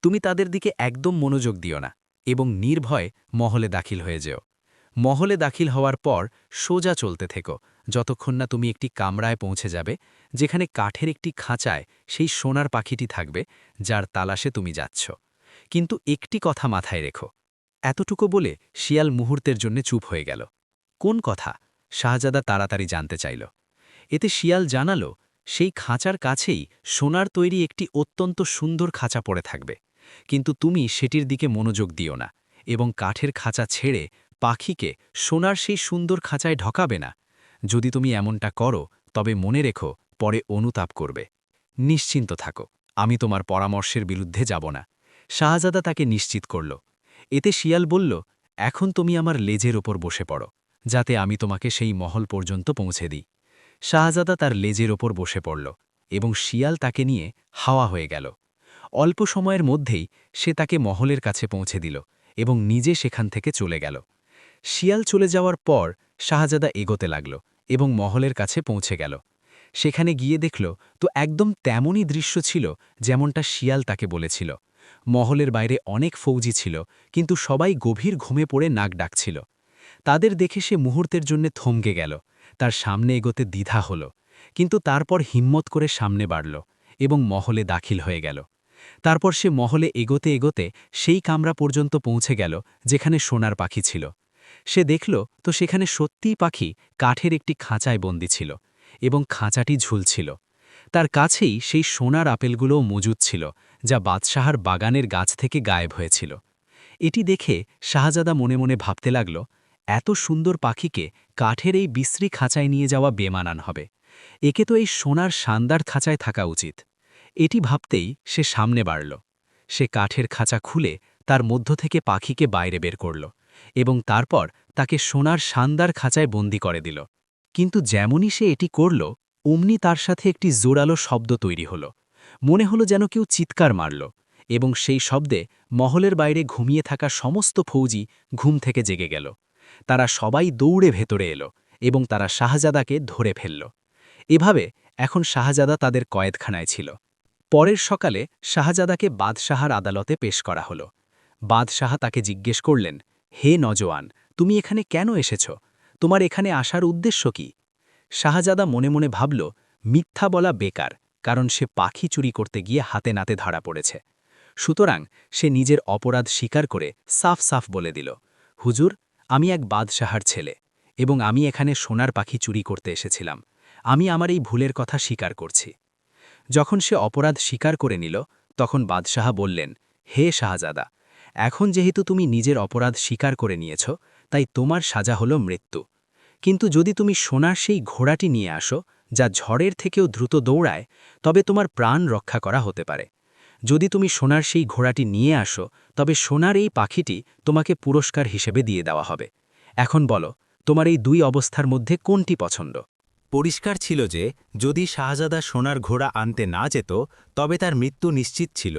[SPEAKER 2] তুমি তাদের দিকে একদম মনোযোগ দিও না এবং নির্ভয়ে মহলে দাখিল হয়ে যেও। মহলে দাখিল হওয়ার পর সোজা চলতে থেকো যতক্ষণ না তুমি একটি কামরায় পৌঁছে যাবে, যেখানে কাঠের একটি খাঁচায় সেই সোনার পাখিটি থাকবে যার তালাশে তুমি যাচ্ছ। কিন্তু একটি কথা মাথায় রেখো। এতটুকু বলে শিয়াল মুহূর্তের জন্য চুপ হয়ে গেল। কোন কথা? শাহজাদা তাড়াতাড়ি জানতে চাইল। এতে শিয়াল জানালো, সেই খাঁচার কাছেই সোনার তৈরি একটি অত্যন্ত সুন্দর খাঁচা পড়ে থাকবে, কিন্তু তুমি সেটির দিকে মনোযোগ দিও না এবং কাঠের খাঁচা ছেড়ে পাখিকে সোনার সেই সুন্দর খাঁচায় ঢকাবে না। যদি তুমি এমনটা করো তবে মনে রেখো পরে অনুতাপ করবে। নিশ্চিন্ত থাকো, আমি তোমার পরামর্শের বিরুদ্ধে যাব না। শাহজাদা তাকে নিশ্চিত করল। এতে শিয়াল বলল, এখন তুমি আমার লেজের ওপর বসে পড়ো, যাতে আমি তোমাকে সেই মহল পর্যন্ত পৌঁছে দিই। শাহজাদা তার লেজের ওপর বসে পড়ল এবং শিয়াল তাকে নিয়ে হাওয়া হয়ে গেল। অল্প সময়ের মধ্যেই সে তাকে মহলের কাছে পৌঁছে দিল এবং নিজে সেখান থেকে চলে গেল। শিয়াল চলে যাওয়ার পর শাহজাদা এগোতে লাগল এবং মহলের কাছে পৌঁছে গেল। সেখানে গিয়ে দেখল তো একদম তেমনই দৃশ্য ছিল যেমনটা শিয়াল তাকে বলেছিল। মহলের বাইরে অনেক ফৌজি ছিল, কিন্তু সবাই গভীর ঘুমে পড়ে নাক ডাকছিল। তাদের দেখে সে মুহূর্তের জন্য থমকে গেল, তার সামনে এগোতে দ্বিধা হল, কিন্তু তারপর হিম্মত করে সামনে বাড়ল এবং মহলে দাখিল হয়ে গেল। তারপর সে মহলে এগোতে এগোতে সেই কামরা পর্যন্ত পৌঁছে গেল যেখানে সোনার পাখি ছিল। সে দেখল তো সেখানে সত্যিই পাখি কাঠের একটি খাঁচায় বন্দী ছিল এবং খাঁচাটি ঝুলছিল।
[SPEAKER 1] তার কাছেই সেই সোনার আপেলগুলোও মজুদ ছিল, যা বাদশাহার বাগানের গাছ থেকে গায়েব হয়েছিল। এটি দেখে শাহজাদা মনে মনে ভাবতে লাগল, এত সুন্দর পাখিকে কাঠের এই বিশ্রী খাঁচায় নিয়ে যাওয়া বেমানান হবে। একে তো এই সোনার শানদার খাঁচায় থাকা উচিত। এটি ভাবতেই সে সামনে বাড়ল। সে কাঠের খাঁচা খুলে তার মধ্য থেকে পাখিকে বাইরে বের করল এবং তারপর তাকে সোনার শানদার খাঁচায় বন্দি করে দিল। কিন্তু যেমনই সে এটি করল, অমনি তার সাথে একটি জোরালো শব্দ তৈরি হল। মনে হলো যেন কেউ চিৎকার মারল, এবং সেই শব্দে মহলের বাইরে ঘুমিয়ে থাকা সমস্ত ফৌজি ঘুম থেকে জেগে গেল। তারা সবাই দৌড়ে ভেতরে এলো এবং তারা শাহজাদাকে ধরে ফেলল। এভাবে এখন শাহজাদা তাদের কয়েদখানায় ছিল। পরের সকালে শাহজাদাকে বাদশাহার আদালতে পেশ করা হল। বাদশাহ তাকে জিজ্ঞেস করলেন, হে নজওয়ান, তুমি এখানে কেন এসেছ? তোমার এখানে আসার উদ্দেশ্য কি? শাহজাদা মনে মনে ভাবল, মিথ্যা বলা বেকার, কারণ সে পাখি চুরি করতে গিয়ে হাতে নাতে ধরা পড়েছে। সুতরাং সে নিজের অপরাধ স্বীকার করে সাফ সাফ বলে দিল, হুজুর, আমি এক বাদশাহার ছেলে এবং আমি এখানে সোনার পাখি চুরি করতে এসেছিলাম। আমি আমার এই ভুলের কথা স্বীকার করছি। যখন সে অপরাধ স্বীকার করে নিল, তখন বাদশাহ বললেন, হে শাহজাদা, এখন যেহেতু তুমি নিজের অপরাধ স্বীকার করে নিয়েছ, তাই তোমার সাজা হল মৃত্যু। কিন্তু যদি তুমি সোনার সেই ঘোড়াটি নিয়ে আসো, যা ঝড়ের থেকেও দ্রুত দৌড়ায়, তবে তোমার প্রাণ রক্ষা করা হতে পারে। যদি তুমি সোনার সেই ঘোড়াটি নিয়ে আসো, তবে সোনার এই পাখিটি তোমাকে পুরস্কার হিসেবে দিয়ে দেওয়া হবে। এখন বলো, তোমার এই দুই অবস্থার মধ্যে কোনটি পছন্দ?
[SPEAKER 4] পরিষ্কার ছিল যে যদি শাহজাদা সোনার ঘোড়া আনতে না যেত, তবে তার মৃত্যু নিশ্চিত ছিল।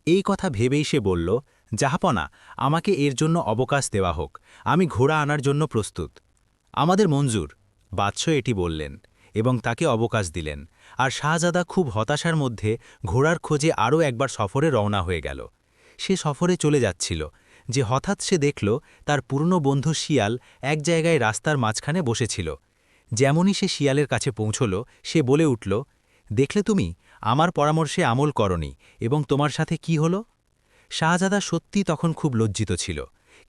[SPEAKER 4] এই কথা ভেবেই সে বলল, জাহাপনা, আমাকে এর জন্য অবকাশ দেওয়া হোক, আমি ঘোড়া আনার জন্য প্রস্তুত। আমাদের মঞ্জুর, বাদশাহ এটি বললেন এবং তাকে অবকাশ দিলেন। আর শাহজাদা খুব হতাশার মধ্যে ঘোড়ার খোঁজে আরও একবার সফরে রওনা হয়ে গেল। সে সফরে চলে যাচ্ছিল যে হঠাৎ সে দেখল তার পুরনো বন্ধু শিয়াল এক জায়গায় রাস্তার মাঝখানে বসেছিল। যেমনই সে শিয়ালের কাছে পৌঁছল, সে বলে উঠল, দেখলে তুমি আমার পরামর্শে আমল করনি এবং তোমার সাথে কি হলো? শাহজাদা সত্যি তখন খুব লজ্জিত ছিল,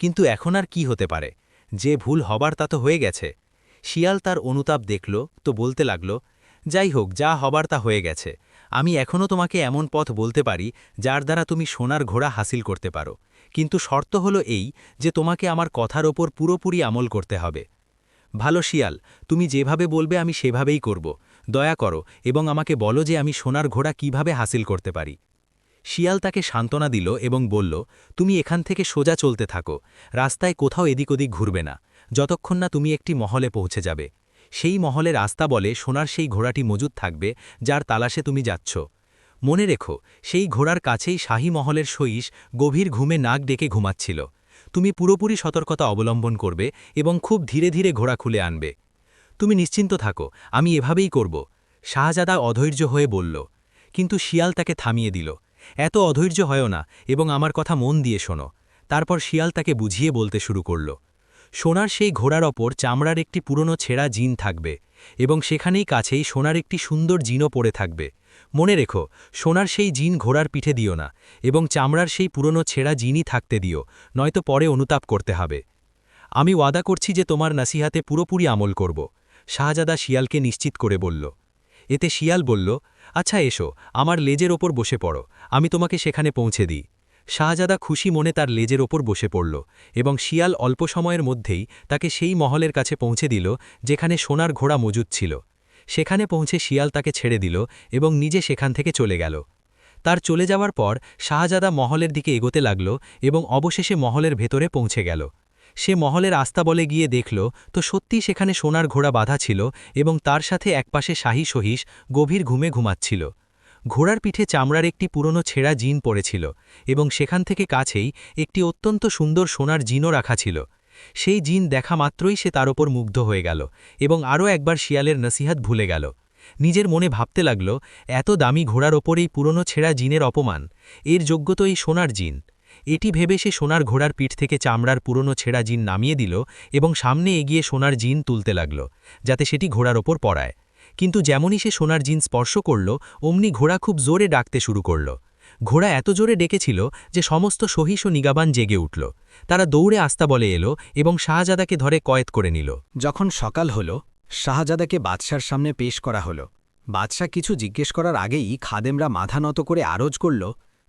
[SPEAKER 4] কিন্তু এখন আর কি হতে পারে? যে ভুল হবার তা তো হয়ে গেছে। শিয়াল তার অনুতাপ দেখল তো বলতে লাগল, যাই হোক, যা হবার তা হয়ে গেছে। আমি এখনও তোমাকে এমন পথ বলতে পারি যার দ্বারা তুমি সোনার ঘোড়া হাসিল করতে পারো, কিন্তু শর্ত হলো এই যে তোমাকে আমার কথার ওপর পুরোপুরি আমল করতে হবে। ভালো শিয়াল, তুমি যেভাবে বলবে আমি সেভাবেই করব। দয়া করো এবং আমাকে বলো যে আমি সোনার ঘোড়া কিভাবে হাসিল করতে পারি। শিয়াল তাকে সান্ত্বনা দিল এবং বলল, তুমি এখান থেকে সোজা চলতে থাকো, রাস্তায় কোথাও এদিক ওদিক ঘুরবে না, যতক্ষণ না তুমি একটি মহলে পৌঁছে যাবে। সেই মহলের রাস্তা বলে সোনার সেই ঘোড়াটি মজুদ থাকবে যার তালাশে তুমি যাচ্ছ। মনে রেখো, সেই ঘোড়ার কাছেই শাহী মহলের সহিস গভীর ঘুমে নাক ডেকে ঘুমাচ্ছিল। তুমি পুরোপুরি সতর্কতা অবলম্বন করবে এবং খুব ধীরে ধীরে ঘোড়া খুলে আনবে। তুমি নিশ্চিন্ত থাকো, আমি এভাবেই করব। শাহজাদা অধৈর্য হয়ে বলল, কিন্তু শিয়াল তাকে থামিয়ে দিল, এত অধৈর্য হয় না এবং আমার কথা মন দিয়ে শোনো। তারপর শিয়াল তাকে বুঝিয়ে বলতে শুরু করল, সোনার সেই ঘোড়ার ওপর চামড়ার একটি পুরনো ছেঁড়া জিন থাকবে এবং সেখানেই কাছেই সোনার একটি সুন্দর জিনও পড়ে থাকবে। মনে রেখো, সোনার সেই জিন ঘোড়ার পিঠে দিও না এবং চামড়ার সেই পুরনো ছেঁড়া জিনই থাকতে দিও, নয়তো পরে অনুতাপ করতে হবে। আমি ওয়াদা করছি যে তোমার নাসিহাতে পুরোপুরি আমল করব। শাহজাদা শিয়ালকে নিশ্চিত করে বলল। এতে শিয়াল বলল, আচ্ছা এসো, আমার লেজের ওপর বসে পড়ো, আমি তোমাকে সেখানে পৌঁছে দিই। শাহজাদা খুশি মনে তার লেজের ওপর বসে পড়ল এবং শিয়াল অল্প সময়ের মধ্যেই তাকে সেই মহলের কাছে পৌঁছে দিল যেখানে সোনার ঘোড়া মজুদ ছিল। সেখানে পৌঁছে শিয়াল তাকে ছেড়ে দিল এবং নিজে সেখান থেকে চলে গেল। তার চলে যাওয়ার পর শাহজাদা মহলের দিকে এগোতে লাগল এবং অবশেষে মহলের ভেতরে পৌঁছে গেল। সে মহলের আস্তাবলে গিয়ে দেখল তো সত্যি সেখানে সোনার ঘোড়া বাঁধা ছিল এবং তার সাথে একপাশে শাহী সহিস গভীর ঘুমে ঘুমাচ্ছিল। ঘোড়ার পিঠে চামড়ার একটি পুরনো ছেঁড়া জিন পড়েছিল এবং সেখান থেকে কাছেই একটি অত্যন্ত সুন্দর সোনার জিনও রাখা ছিল। সেই জিন দেখা মাত্রই সে তার ওপর মুগ্ধ হয়ে গেল এবং আরও একবার শিয়ালের নসিহাত ভুলে গেল। নিজের মনে ভাবতে লাগল, এত দামি ঘোড়ার ওপর এই পুরনো ছেঁড়া জিনের অপমান, এর যোগ্য তো এই সোনার জিন। এটি ভেবে সে সোনার ঘোড়ার পিঠ থেকে চামড়ার পুরনো ছেঁড়া জিন নামিয়ে দিল এবং সামনে এগিয়ে সোনার জিন তুলতে লাগল, যাতে সেটি ঘোড়ার ওপর পড়ায়। কিন্তু যেমনই সে সোনার জিন স্পর্শ করল, অমনি ঘোড়া খুব জোরে ডাকতে শুরু করল। ঘোড়া এত জোরে ডেকেছিল যে সমস্ত সহিস ও নিগাবান জেগে উঠল। তারা দৌড়ে আস্তাবলে এলো এবং শাহজাদাকে ধরে কয়েদ করে নিল।
[SPEAKER 2] যখন সকাল হল, শাহজাদাকে বাদশার সামনে পেশ করা হল।
[SPEAKER 1] বাদশাহ কিছু জিজ্ঞেস করার আগেই খাদেমরা মাথা নত করে আরজ করল,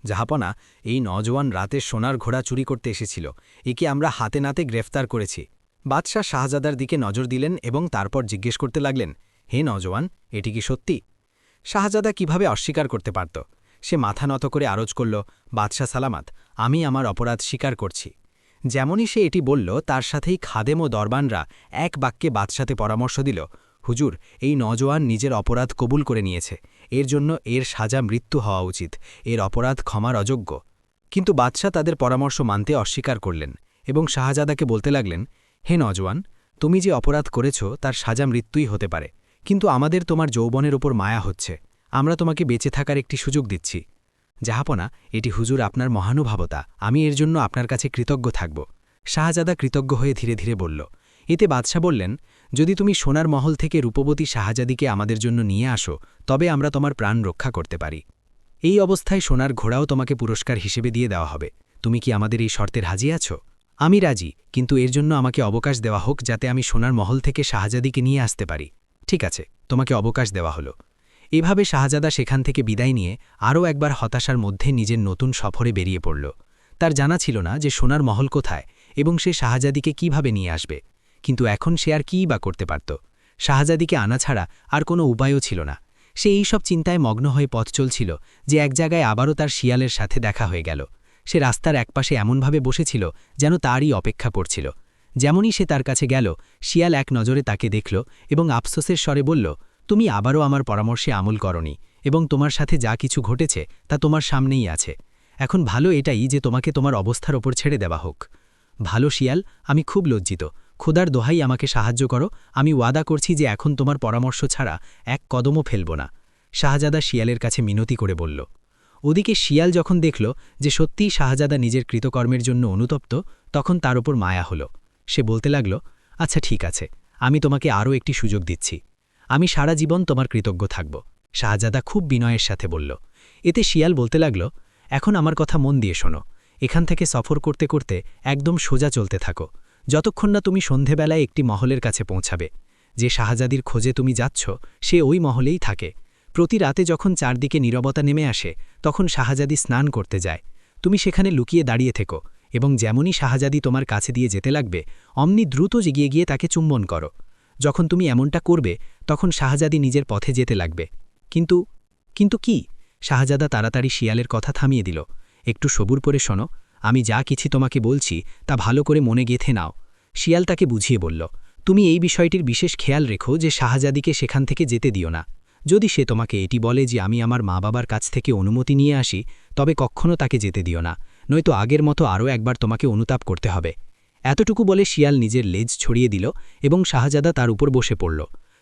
[SPEAKER 1] জাহাপনা, এই নজওয়ান রাতে সোনার ঘোড়া চুরি করতে এসেছিল, একে আমরা হাতে নাতে গ্রেফতার করেছি। বাদশাহ শাহজাদার দিকে নজর দিলেন এবং তারপর জিজ্ঞেস করতে লাগলেন, হে নজওয়ান, এটি কি সত্যি? শাহজাদা কিভাবে অস্বীকার করতে পারত? সে মাথা নত করে আরজ করল, বাদশাহ সালামাত, আমি আমার অপরাধ স্বীকার করছি। যেমনই সে এটি বলল, তার সাথেই খাদেম ও দরবানরা এক বাক্যে বাদশাতে পরামর্শ দিল, হুজুর, এই নজওয়ান নিজের অপরাধ কবুল করে নিয়েছে, এর জন্য এর সাজা মৃত্যু হওয়া উচিত, এর অপরাধ ক্ষমার অযোগ্য। কিন্তু বাদশাহ তাদের পরামর্শ মানতে অস্বীকার করলেন এবং শাহজাদাকে বলতে লাগলেন, হে নজওয়ান, তুমি যে অপরাধ করেছ তার সাজা মৃত্যুই হতে পারে, কিন্তু আমাদের তোমার যৌবনের ওপর মায়া হচ্ছে, আমরা তোমাকে বেঁচে থাকার একটি সুযোগ দিচ্ছি। জাহাপনা, এটি হুজুর আপনার মহানুভবতা, আমি এর জন্য আপনার কাছে কৃতজ্ঞ থাকব। শাহজাদা কৃতজ্ঞ হয়ে ধীরে ধীরে বলল। এতে বাদশাহ বললেন, যদি তুমি সোনার মহল থেকে রূপবতী শাহজাদিকে আমাদের জন্য নিয়ে আসো, তবে আমরা তোমার প্রাণ রক্ষা করতে পারি। এই অবস্থায় সোনার ঘোড়াও তোমাকে পুরস্কার হিসেবে দিয়ে দেওয়া হবে। তুমি কি আমাদের এই শর্তের রাজি আছো? আমি রাজি, কিন্তু এর জন্য আমাকে অবকাশ দেওয়া হোক, যাতে আমি সোনার মহল থেকে শাহজাদিকে নিয়ে আসতে পারি। ঠিক আছে, তোমাকে অবকাশ দেওয়া হলো। এভাবে শাহজাদা সেখান থেকে বিদায় নিয়ে আরও একবার হতাশার মধ্যে নিজের নতুন সফরে বেরিয়ে পড়ল। তার জানা ছিল না যে সোনার মহল কোথায় এবং সে শাহজাদিকে কিভাবে নিয়ে আসবে, কিন্তু এখন সে আর কীই বা করতে পারত? শাহজাদিকে আনা ছাড়া আর কোনো উপায়ও ছিল না। সে এই সব চিন্তায় মগ্ন হয়ে পথ চলছিল যে এক জায়গায় আবারও তার শিয়ালের সাথে দেখা হয়ে গেল। সে রাস্তার একপাশে এমনভাবে বসেছিল যেন তারই অপেক্ষা করছিল। যেমনই সে তার কাছে গেল, শিয়াল এক নজরে তাকে দেখল এবং আফসোসের স্বরে বলল, তুমি আবারও আমার পরামর্শে আমল করনি এবং তোমার সাথে যা কিছু ঘটেছে তা তোমার সামনেই আছে। এখন ভালো এটাই যে তোমাকে তোমার অবস্থার ওপর ছেড়ে দেওয়া হোক। ভালো শিয়াল, আমি খুব লজ্জিত, খোদার দোহাই আমাকে সাহায্য করো, আমি ওয়াদা করছি যে এখন তোমার পরামর্শ ছাড়া এক কদমও ফেলব না। শাহজাদা শিয়ালের কাছে মিনতি করে বলল। ওদিকে শিয়াল যখন দেখল যে সত্যিই শাহজাদা নিজের কৃতকর্মের জন্য অনুতপ্ত, তখন তার ওপর মায়া হল। সে বলতে লাগল, আচ্ছা ঠিক আছে, আমি তোমাকে আরও একটি সুযোগ দিচ্ছি, আমি সারা জীবন তোমার কৃতজ্ঞ থাকব। শাহজাদা খুব বিনয়ের সাথে বলল। এতে শিয়াল বলতে লাগল, এখন আমার কথা মন দিয়ে শোনো, এখান থেকে সফর করতে করতে একদম সোজা চলতে থাকো, যতক্ষণ না তুমি সন্ধেবেলায় একটি মহলের কাছে পৌঁছাবে। যে শাহজাদির খোঁজে তুমি যাচ্ছ সে ওই মহলেই থাকে। প্রতি রাতে যখন চারদিকে নীরবতা নেমে আসে, তখন শাহজাদি স্নান করতে যায়। তুমি সেখানে লুকিয়ে দাঁড়িয়ে থেকো এবং যেমনই শাহজাদি তোমার কাছে দিয়ে যেতে লাগবে, অমনি দ্রুত এগিয়ে গিয়ে তাকে চুম্বন করো। যখন তুমি এমনটা করবে, তখন শাহজাদি নিজের পথে যেতে লাগবে। কিন্তু কিন্তু কি? শাহজাদা তাড়াতাড়ি শিয়ালের কথা থামিয়ে দিল। একটু সবুর করে শোনো, আমি যা কিছু তোমাকে বলছি তা ভালো করে মনে গেঁথে নাও। শিয়াল তাকে বুঝিয়ে বলল, তুমি এই বিষয়টির বিশেষ খেয়াল রেখো যে শাহজাদিকে সেখান থেকে যেতে দিও না। যদি সে তোমাকে এটি বলে যে আমি আমার মা বাবার কাছ থেকে অনুমতি নিয়ে আসি, তবে কখনও তাকে যেতে দিও না, নয়তো আগের মতো আরও একবার তোমাকে অনুতাপ করতে হবে। এতটুকু বলে শিয়াল নিজের লেজ ছড়িয়ে দিল এবং শাহজাদা তার উপর বসে পড়ল।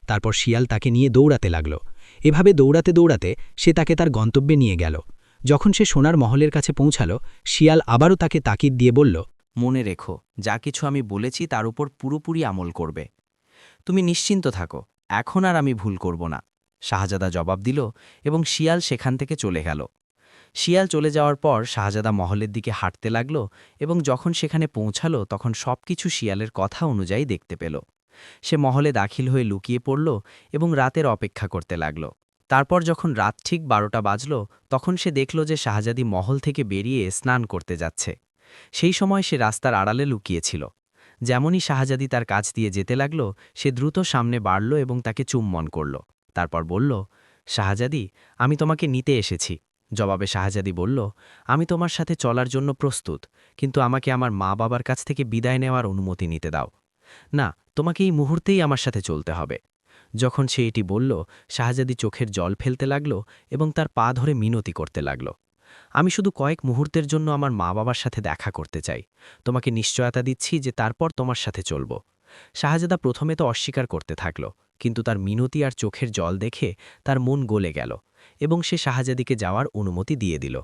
[SPEAKER 1] তারপর শিয়াল তাকে নিয়ে দৌড়াতে লাগল। এভাবে দৌড়াতে দৌড়াতে সে তাকে তার গন্তব্যে নিয়ে গেল। যখন সে সোনার মহলের কাছে পৌঁছাল, শিয়াল আবারও তাকে তাকিদ দিয়ে বলল,
[SPEAKER 2] মনে রেখো, যা কিছু আমি বলেছি তার উপর পুরোপুরি আমল করবে। তুমি নিশ্চিন্ত থাকো, এখন আর আমি ভুল করব না। শাহজাদা জবাব দিল এবং শিয়াল সেখান থেকে চলে গেল। শিয়াল চলে যাওয়ার পর শাহজাদা মহলের দিকে হাঁটতে লাগল এবং যখন সেখানে পৌঁছালো তখন সবকিছু শিয়ালের কথা অনুযায়ী দেখতে পেল। সে মহলে দাখিল হয়ে লুকিয়ে পড়ল এবং রাতের অপেক্ষা করতে লাগল। তারপর যখন রাত ঠিক 12টা বাজল, তখন সে দেখল যে শাহজাদি মহল থেকে বেরিয়ে স্নান করতে যাচ্ছে। সেই সময় সে রাস্তার আড়ালে লুকিয়েছিল। যেমনই শাহজাদি তার কাছ দিয়ে যেতে লাগল, সে দ্রুত সামনে বাড়ল এবং তাকে চুম্বন করল। তারপর বলল, শাহজাদি, আমি তোমাকে নিতে এসেছি। জবাবে শাহজাদি বলল, আমি তোমার সাথে চলার জন্য প্রস্তুত, কিন্তু আমাকে আমার মা বাবার কাছ থেকে বিদায় নেওয়ার অনুমতি নিতে দাও। না, তোমাকে এই মুহূর্তেই আমার সাথে চলতে হবে। যখন সে এটি বলল, শাহজাদি চোখের জল ফেলতে লাগল এবং তার পা ধরে মিনতি করতে লাগল। আমি শুধু কয়েক মুহূর্তের জন্য আমার মা বাবার সাথে দেখা করতে চাই, তোমাকে নিশ্চয়তা দিচ্ছি যে তারপর তোমার সাথে চলব। শাহজাদা প্রথমে তো অস্বীকার করতে থাকল, কিন্তু তার মিনতি আর চোখের জল দেখে তার মন গলে গেল এবং সে শাহজাদিকে যাওয়ার অনুমতি দিয়ে দিল।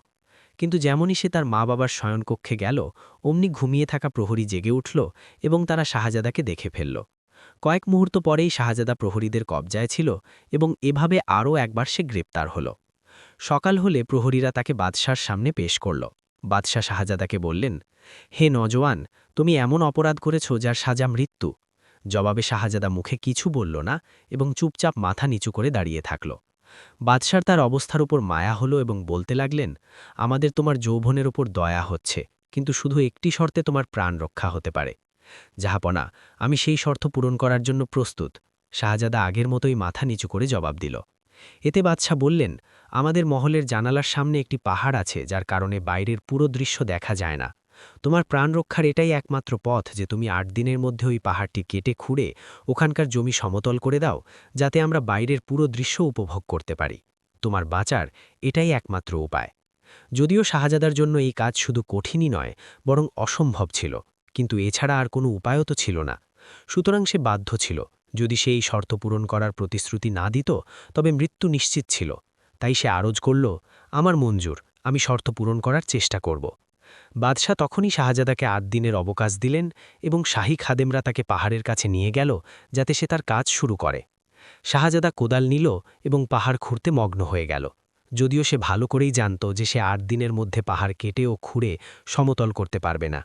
[SPEAKER 2] কিন্তু যেমনই সে তার মা বাবার শয়নকক্ষে গেল, অমনি ঘুমিয়ে থাকা প্রহরী জেগে উঠল এবং তারা শাহজাদাকে দেখে ফেলল। কয়েক মুহূর্ত পরেই শাহজাদা প্রহরীদের কবজায় ছিল এবং এভাবে আরও একবার সে গ্রেপ্তার হল। সকাল হলে প্রহরীরা তাকে বাদশার সামনে পেশ করল। বাদশাহ শাহজাদাকে বললেন, হে নজওয়ান, তুমি এমন অপরাধ করেছ যার সাজা মৃত্যু। জবাবে শাহজাদা মুখে কিছু বলল না এবং চুপচাপ মাথা নিচু করে দাঁড়িয়ে থাকল।
[SPEAKER 1] বাদশার তার অবস্থার উপর মায়া হলো এবং বলতে লাগলেন, আমাদের তোমার যৌবনের ওপর দয়া হচ্ছে, কিন্তু শুধু একটি শর্তে তোমার প্রাণ রক্ষা হতে পারে। জাহাপনা, আমি সেই শর্ত পূরণ করার জন্য প্রস্তুত। শাহজাদা আগের মতোই মাথা নিচু করে জবাব দিল। এতে বাদশাহ বললেন, আমাদের মহলের জানালার সামনে একটি পাহাড় আছে, যার কারণে বাইরের পুরো দৃশ্য দেখা যায় না। তোমার প্রাণ রক্ষার এটাই একমাত্র পথ যে তুমি ৮ দিনের মধ্যে ওই পাহাড়টি কেটে খুঁড়ে ওখানকার জমি সমতল করে দাও, যাতে আমরা বাইরের পুরো দৃশ্য উপভোগ করতে পারি। তোমার বাঁচার এটাই একমাত্র উপায়। যদিও শাহজাদার জন্য এই কাজ শুধু কঠিনই নয়, বরং অসম্ভব ছিল, কিন্তু এছাড়া আর কোনো উপায়ও তো ছিল না। সুতরাং সে বাধ্য ছিল। যদি সে এই শর্ত পূরণ করার প্রতিশ্রুতি না দিত, তবে মৃত্যু নিশ্চিত ছিল। তাই সে আরজ করল, আমার মঞ্জুর, আমি শর্ত পূরণ করার চেষ্টা করব। বাদশাহ তখনই শাহজাদাকে ৮ দিনের অবকাশ দিলেন এবং শাহী খাদেমরা তাকে পাহাড়ের কাছে নিয়ে গেল, যাতে সে তার কাজ শুরু করে। শাহজাদা কোদাল নিল এবং পাহাড় খুঁড়তে মগ্ন হয়ে গেল। যদিও সে ভালো করেই জানত যে সে ৮ দিনের মধ্যে পাহাড় কেটে ও খুঁড়ে সমতল করতে পারবে না।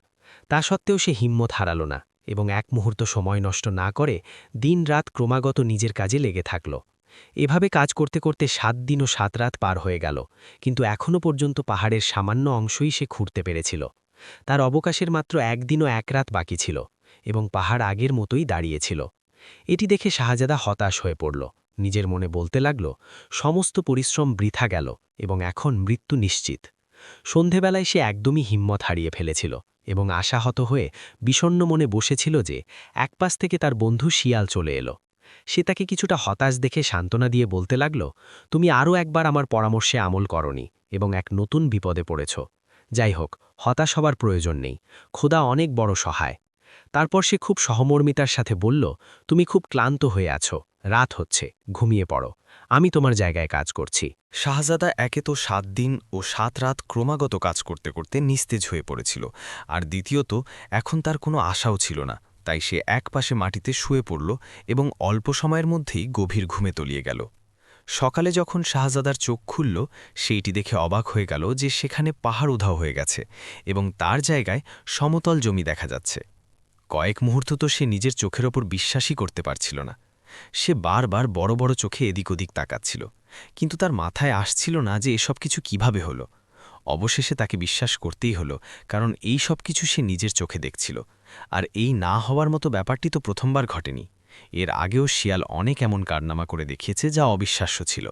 [SPEAKER 1] তা সত্ত্বেও সে হিম্মত হারাল না এবং এক মুহূর্ত সময় নষ্ট না করে দিন-রাত ক্রমাগত নিজের কাজে লেগে থাকল। এভাবে কাজ করতে করতে ৭ দিন ও ৭ রাত পার হয়ে গেল, কিন্তু এখনও পর্যন্ত পাহাড়ের সামান্য অংশই সে খুঁড়তে পেরেছিল। তার অবকাশের মাত্র ১ দিন ও ১ রাত বাকি ছিল এবং পাহাড় আগের মতোই দাঁড়িয়েছিল। এটি দেখে শাহজাদা হতাশ হয়ে পড়ল। নিজের মনে বলতে লাগল, সমস্ত পরিশ্রম বৃথা গেল এবং এখন মৃত্যু নিশ্চিত। সন্ধেবেলায় সে একদমই হিম্মত হারিয়ে ফেলেছিল এবং আশাহত হয়ে বিষণ্ণ মনে বসেছিল যে এক পাশ থেকে তার বন্ধু শিয়াল চলে এলো। সে তাকে কিছুটা হতাশ দেখে সান্ত্বনা দিয়ে বলতে লাগল, তুমি আরও একবার আমার পরামর্শে আমল করনি এবং এক নতুন বিপদে পড়েছ। যাই হোক, হতাশ হবার প্রয়োজন নেই, খোদা অনেক বড় সহায়। তারপর সে খুব সহমর্মিতার সাথে বলল, তুমি খুব ক্লান্ত হয়ে আছো, রাত হচ্ছে, ঘুমিয়ে পড়ো, আমি তোমার জায়গায় কাজ করছি।
[SPEAKER 2] শাহজাদা একে তো ৭ দিন ও ৭ রাত ক্রমাগত কাজ করতে করতে নিস্তেজ হয়ে পড়েছিল, আর দ্বিতীয়ত এখন তার কোনো আশাও ছিল না। তাই সে একপাশে মাটিতে শুয়ে পড়ল এবং অল্প সময়ের মধ্যেই গভীর ঘুমে তলিয়ে গেল। সকালে যখন শাহজাদার চোখ খুলল, সেইটি দেখে অবাক হয়ে গেল যে সেখানে পাহাড় উধাও হয়ে গেছে এবং তার জায়গায় সমতল জমি দেখা যাচ্ছে। কয়েক মুহূর্ত তো সে নিজের চোখের ওপর বিশ্বাসই করতে পারছিল না। সে বারবার বড় বড় চোখে এদিক ওদিক তাকাচ্ছিল, কিন্তু তার মাথায় আসছিল না যে এসব কিছু কিভাবে হলো। অবশেষে তাকে বিশ্বাস করতেই হলো, কারণ এই সব কিছু সে নিজের চোখে দেখছিল। আর এই না হওয়ার মতো ব্যাপারটি তো প্রথমবার ঘটেনি। এর আগেও শিয়াল অনেক এমন কারনামা করে দেখিয়েছে যা অবিশ্বাস্য ছিল।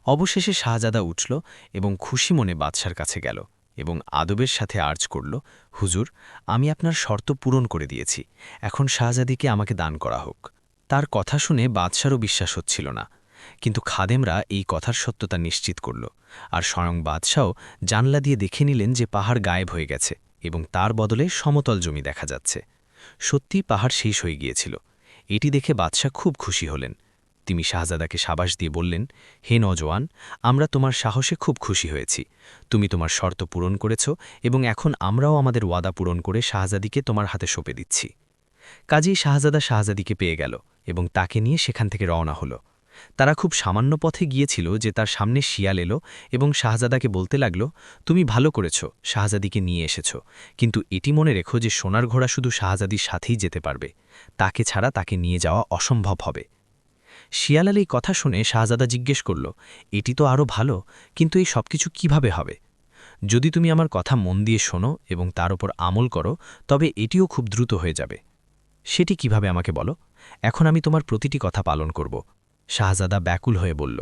[SPEAKER 2] অবশেষে শাহজাদা উঠল এবং খুশি মনে বাদশার কাছে গেল এবং আদবের সাথে আর্জ করল, হুজুর, আমি আপনার শর্ত পূরণ করে দিয়েছি, এখন শাহজাদিকে আমাকে দান করা হোক। তার কথা শুনে বাদশারও বিশ্বাস হচ্ছিল না, কিন্তু খাদেমরা এই কথার সত্যতা নিশ্চিত করল, আর স্বয়ং বাদশাও জানলা দিয়ে দেখে নিলেন যে পাহাড় গায়েব হয়ে গেছে এবং তার বদলে সমতল জমি দেখা যাচ্ছে। সত্যিই পাহাড় শেষ হয়ে গিয়েছিল। এটি দেখে বাদশাহ খুব খুশি হলেন। তিনি শাহজাদাকে সাবাস দিয়ে বললেন, হে নওজোয়ান, আমরা তোমার সাহসে খুব খুশি হয়েছি। তুমি তোমার শর্ত পূরণ করেছ এবং এখন আমরাও আমাদের ওয়াদা পূরণ করে শাহজাদিকে তোমার হাতে সঁপে দিচ্ছি। কাজেই শাহজাদা শাহজাদিকে পেয়ে গেল এবং তাকে নিয়ে সেখান থেকে রওনা হলো। তারা খুব সামান্য পথে গিয়েছিল যে তার সামনে শিয়াল এলো এবং শাহজাদাকে বলতে লাগল, তুমি ভালো করেছ, শাহজাদিকে নিয়ে এসেছ, কিন্তু এটি মনে রেখো যে সোনার ঘোড়া শুধু শাহজাদির সাথেই যেতে পারবে, তাকে ছাড়া তাকে নিয়ে যাওয়া অসম্ভব হবে। শিয়ালাল এই কথা শুনে শাহজাদা জিজ্ঞেস করল, এটি তো আরও ভালো, কিন্তু এই সব কিছু কীভাবে হবে? যদি তুমি আমার কথা মন দিয়ে শোনো এবং তার উপর আমল করো, তবে এটিও খুব দ্রুত হয়ে যাবে। সেটি কিভাবে আমাকে বলো, এখন আমি তোমার প্রতিটি কথা পালন করব। শাহজাদা ব্যাকুল হয়ে বলল।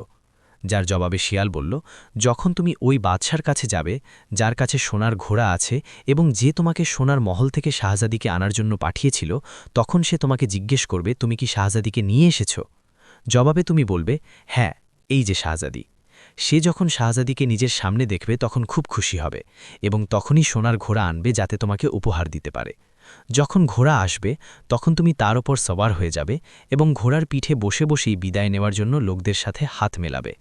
[SPEAKER 2] যার জবাবে শিয়াল বলল, যখন তুমি ওই বাদশার কাছে যাবে যার কাছে সোনার ঘোড়া আছে এবং যে তোমাকে সোনার মহল থেকে শাহজাদিকে আনার জন্য পাঠিয়েছিল, তখন সে তোমাকে জিজ্ঞেস করবে তুমি কি শাহজাদিকে নিয়ে এসেছ। জবাবে তুমি বলবে, হ্যাঁ, এই যে শাহজাদি। সে যখন শাহজাদিকে নিজের সামনে দেখবে তখন খুব খুশি হবে এবং তখনই সোনার ঘোড়া আনবে যাতে তোমাকে উপহার দিতে পারে। যখন ঘোড়া আসবে তখন তুমি তার ওপর সওয়ার হয়ে যাবে এবং ঘোড়ার পিঠে বসে বসেই বিদায় নেওয়ার জন্য লোকদের সাথে হাত মেলাবে।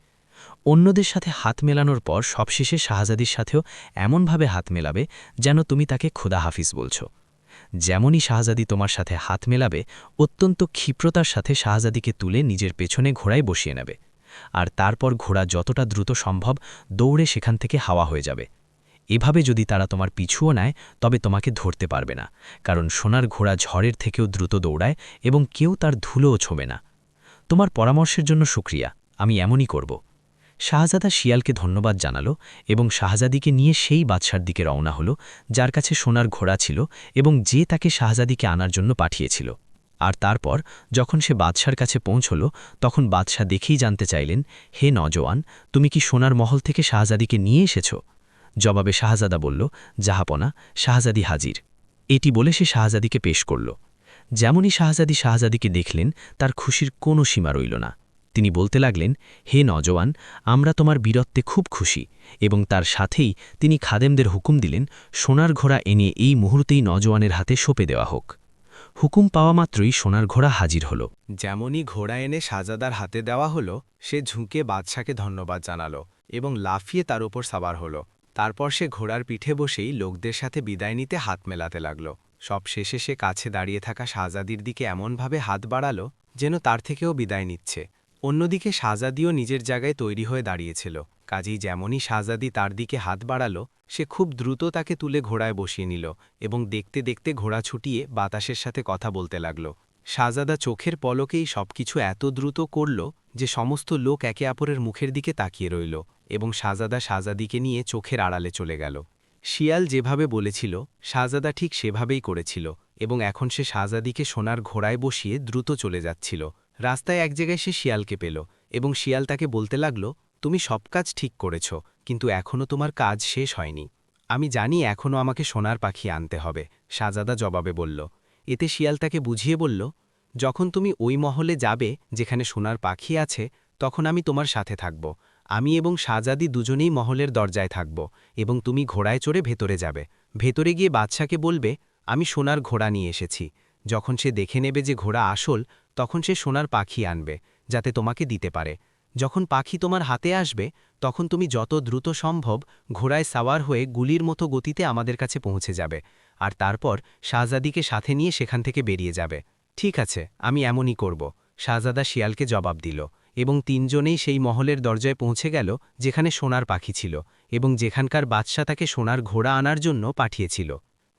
[SPEAKER 2] অন্যদের সাথে হাত মেলানোর পর সবশেষে শাহজাদির সাথেও এমনভাবে হাত মেলাবে যেন তুমি তাকে খোদা হাফিজ বলছ। যেমনই শাহজাদি তোমার সাথে হাত মেলাবে, অত্যন্ত ক্ষিপ্রতার সাথে শাহজাদিকে তুলে নিজের পেছনে ঘোড়ায় বসিয়ে নেবে, আর তারপর ঘোড়া যতটা দ্রুত সম্ভব দৌড়ে সেখান থেকে হাওয়া হয়ে যাবে। এভাবে যদি তারা তোমার পিছুও নেয় তবে তোমাকে ধরতে পারবে না, কারণ সোনার ঘোড়া ঝড়ের থেকেও দ্রুত দৌড়ায় এবং কেউ তার ধুলোও ছোঁবে না। তোমার পরামর্শের জন্য শুকরিয়া,
[SPEAKER 1] আমি এমনই করব। শাহজাদা শিয়ালকে ধন্যবাদ জানালো এবং শাহজাদিকে নিয়ে সেই বাদশার দিকে রওনা হলো যার কাছে সোনার ঘোড়া ছিল এবং যে তাকে শাহজাদিকে আনার জন্য পাঠিয়েছিল। আর তারপর যখন সে বাদশার কাছে পৌঁছল তখন বাদশা দেখেই জানতে চাইলেন, হে নজওয়ান, তুমি কি সোনার মহল থেকে শাহজাদিকে নিয়ে এসেছ? জবাবে শাহজাদা বলল, জাহাপনা, শাহজাদি হাজির। এটি বলে সে শাহজাদিকে পেশ করল। যেমনই শাহজাদিকে দেখলেন তার খুশির কোনো সীমা রইল না। তিনি বলতে লাগলেন, হে নজওয়ান, আমরা তোমার বীরত্বে খুব খুশি, এবং তার সাথেই তিনি খাদেমদের হুকুম দিলেন সোনার ঘোড়া এনে এই মুহূর্তেই নজওয়ানের হাতে সঁপে দেওয়া হোক। হুকুম পাওয়া মাত্রই সোনার ঘোড়া হাজির হল।
[SPEAKER 2] যেমনই ঘোড়া এনে শাহজাদার হাতে দেওয়া হলো, সে ঝুঁকে বাদশাকে ধন্যবাদ জানালো এবং লাফিয়ে তার উপর সাবার হলো। তারপর সে ঘোড়ার পিঠে বসেই লোকদের সাথে বিদায় নিতে হাত মেলাতে লাগল। সব শেষে সে কাছে দাঁড়িয়ে থাকা শাহজাদির দিকে এমনভাবে হাত বাড়ালো যেন তার থেকেও বিদায় নিচ্ছে। অন্যদিকে শাহজাদিও নিজের জায়গায় তৈরি হয়ে দাঁড়িয়েছিল। কাজেই যেমনই শাহজাদি তার দিকে হাত বাড়ালো, সে খুব দ্রুত তাকে তুলে ঘোড়ায় বসিয়ে নিল এবং দেখতে দেখতে ঘোড়া ছুটিয়ে বাতাসের সাথে কথা বলতে লাগল। শাহজাদা চোখের পলকেই সবকিছু এত দ্রুত করল যে সমস্ত লোক একে অপরের মুখের দিকে তাকিয়ে রইল এবং শাহজাদিকে নিয়ে চোখের আড়ালে চলে গেল। শিয়াল যেভাবে বলেছিল শাহজাদা ঠিক সেভাবেই করেছিল এবং এখন সে শাহজাদিকে সোনার ঘোড়ায় বসিয়ে দ্রুত চলে যাচ্ছিল। রাস্তায় এক জায়গায় সে শিয়ালকে পেল এবং শিয়াল তাকে বলতে লাগল, তুমি সব কাজ ঠিক করেছ, কিন্তু এখনও তোমার কাজ শেষ হয়নি। আমি জানি এখনও আমাকে সোনার পাখি আনতে হবে, শাহজাদা জবাবে বলল। এতে শিয়াল তাকে বুঝিয়ে বলল, যখন তুমি ওই মহলে যাবে যেখানে সোনার পাখি আছে, তখন আমি তোমার সাথে থাকব। আমি এবং শাহজাদি দুজনেই মহলের দরজায় থাকব এবং তুমি ঘোড়ায় চড়ে ভেতরে যাবে। ভেতরে গিয়ে বাদশাকে বলবে, আমি সোনার ঘোড়া নিয়ে এসেছি। যখন সে দেখে নেবে যে ঘোড়া আসল, তখন সে সোনার পাখি আনবে যাতে তোমাকে দিতে পারে। যখন পাখি তোমার হাতে আসবে তখন তুমি যত দ্রুত সম্ভব ঘোড়ায় সাওয়ার হয়ে গুলির মতো গতিতে আমাদের কাছে পৌঁছে যাবে আর তারপর শাহজাদিকে সাথে নিয়ে সেখান থেকে বেরিয়ে যাবে। ঠিক আছে, আমি এমনই করব, শাহজাদা শিয়ালকে জবাব দিল এবং তিনজনেই সেই মহলের দরজায় পৌঁছে গেল যেখানে সোনার পাখি ছিল এবং যেখানকার বাদশা তাকে সোনার ঘোড়া আনার জন্য পাঠিয়েছিল।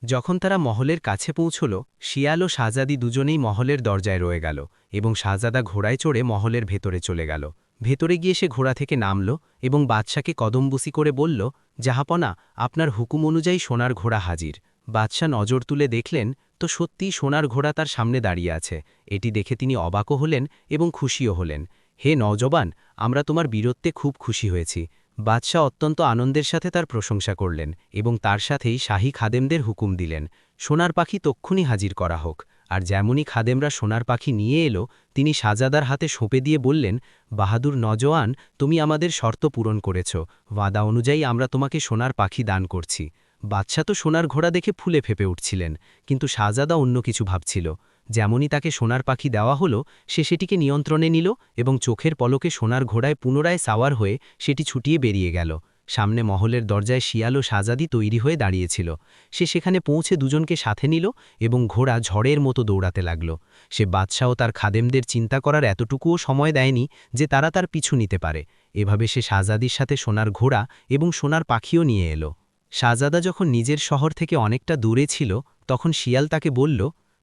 [SPEAKER 2] যখন তারা মহলের কাছে পৌঁছল, শিয়াল ও শাহজাদি দুজনেই মহলের দরজায় রয়ে গেল এবং শাহজাদা ঘোড়ায় চড়ে মহলের ভেতরে চলে গেল। ভেতরে গিয়ে সে ঘোড়া থেকে নামল এবং বাদশাকে কদমবুসি করে বলল, জাহাপনা, আপনার হুকুম অনুযায়ী সোনার ঘোড়া হাজির। বাদশা নজর তুলে দেখলেন তো সত্যিই সোনার ঘোড়া তার সামনে দাঁড়িয়ে আছে। এটি দেখে তিনি অবাকও হলেন এবং খুশিও হলেন। হে নওজবান, আমরা তোমার বীরত্বে খুব খুশি হয়েছি। বাদশাহ অত্যন্ত আনন্দের সাথে তার প্রশংসা করলেন এবং তার সাথেই শাহী খাদেমদের হুকুম দিলেন, সোনার পাখি তক্ষুনি হাজির করা হোক। আর যেমনই খাদেমরা সোনার পাখি নিয়ে এলো, তিনি শাহজাদার হাতে সঁপে দিয়ে বললেন, বাহাদুর নজওয়ান, তুমি আমাদের শর্ত পূরণ করেছ। ওয়াদা অনুযায়ী আমরা তোমাকে সোনার পাখি দান করছি। বাদশা তো সোনার ঘোড়া দেখে ফুলে ফেপে উঠছিলেন, কিন্তু শাহজাদা অন্য কিছু ভাবছিল। যেমনই তাকে সোনার পাখি দেওয়া হলো, সে সেটিকে নিয়ন্ত্রণে নিল এবং চোখের পলকে সোনার ঘোড়ায় পুনরায় সাওয়ার হয়ে সেটি ছুটিয়ে বেরিয়ে গেল। সামনে মহলের দরজায় শিয়াল ও শাহজাদি তৈরি হয়ে দাঁড়িয়েছিল। সে সেখানে পৌঁছে দুজনকে সাথে নিল এবং ঘোড়া ঝড়ের মতো দৌড়াতে লাগল। সে বাদশা ও তার খাদেমদের চিন্তা করার এতটুকুও সময় দেয়নি যে তারা তার পিছু নিতে পারে। এভাবে সে শাহজাদির সাথে সোনার ঘোড়া এবং সোনার পাখিও নিয়ে এলো। শাহজাদা যখন নিজের শহর থেকে অনেকটা দূরে ছিল, তখন শিয়াল তাকে বলল,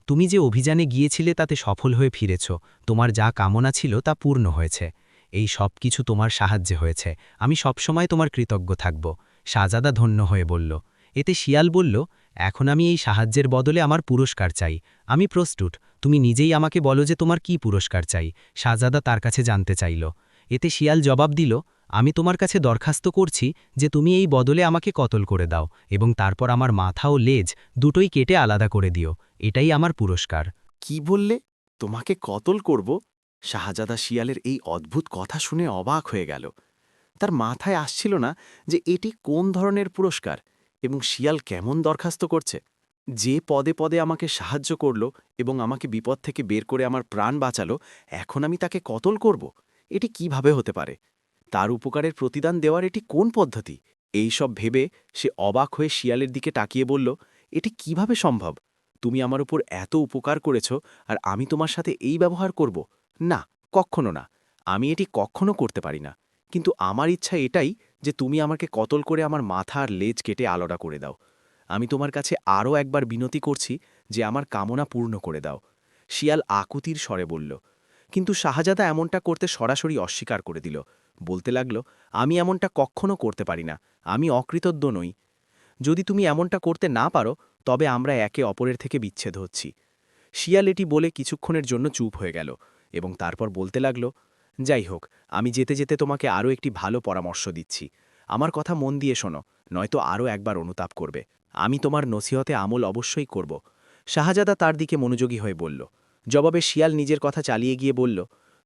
[SPEAKER 2] তুমি যে অভিযানে গিয়েছিলে তাতে সফল হয়ে ফিরেছ, তোমার যা কামনা ছিল তা পূর্ণ হয়েছে। এই সব কিছু তোমার সাহায্যে হয়েছে, আমি সবসময় তোমার কৃতজ্ঞ থাকব। শাহজাদা ধন্য হয়ে বলল। এতে শিয়াল বলল, এখন আমি এই সাহায্যের বদলে আমার পুরস্কার চাই। আমি প্রস্তুত, তুমি নিজেই আমাকে বলো যে তোমার কি পুরস্কার চাই। শাহজাদা তার কাছে জানতে চাইল। এতে শিয়াল জবাব দিল, আমি তোমার কাছে দরখাস্ত করছি যে তুমি এই বদলে আমাকে কতল করে দাও এবং তারপর আমার মাথা ও লেজ দুটোই কেটে আলাদা করে দিও। এটাই আমার পুরস্কার।
[SPEAKER 5] কি বললে, তোমাকে কতল করব? শাহজাদা শিয়ালের এই অদ্ভুত কথা শুনে অবাক হয়ে গেল। তার মাথায় আসছিল না যে এটি কোন ধরনের পুরস্কার এবং শিয়াল কেমন দরখাস্ত করছে। যে পদে পদে আমাকে সাহায্য করল এবং আমাকে বিপদ থেকে বের করে আমার প্রাণ বাঁচালো, এখন আমি তাকে কতল করব? এটি কিভাবে হতে পারে? তার উপকারের প্রতিদান দেওয়ার এটি কোন পদ্ধতি? এই সব ভেবে সে অবাক হয়ে শিয়ালের দিকে তাকিয়ে বলল, এটি কিভাবে সম্ভব? তুমি আমার উপর এত উপকার করেছ আর আমি তোমার সাথে এই ব্যবহার করব? না, কখনো না। আমি এটি কখনো করতে পারি না। কিন্তু আমার ইচ্ছা এটাই যে তুমি আমাকে কতল করে আমার মাথা আর লেজ কেটে আলাদা করে দাও। আমি তোমার কাছে আরও একবার বিনতি করছি যে আমার কামনা পূর্ণ করে দাও। শিয়াল আকুতির স্বরে বলল। কিন্তু শাহজাদা এমনটা করতে সরাসরি অস্বীকার করে দিল, বলতে লাগল, আমি এমনটা কখনো করতে পারি না, আমি অকৃতজ্ঞ নই। যদি তুমি এমনটা করতে না পারো তবে আমরা একে অপরের থেকে বিচ্ছেদ হচ্ছি। শিয়াল এটি বলে কিছুক্ষণের জন্য চুপ হয়ে গেল এবং তারপর বলতে লাগল, যাই হোক, আমি যেতে যেতে তোমাকে আরও একটি ভালো পরামর্শ দিচ্ছি। আমার কথা মন দিয়ে শোনো, নয়তো আরও একবার অনুতাপ করবে। আমি তোমার নসিহতে আমল অবশ্যই করব। শাহজাদা তার দিকে মনোযোগী হয়ে বলল। জবাবে শিয়াল নিজের কথা চালিয়ে গিয়ে বলল,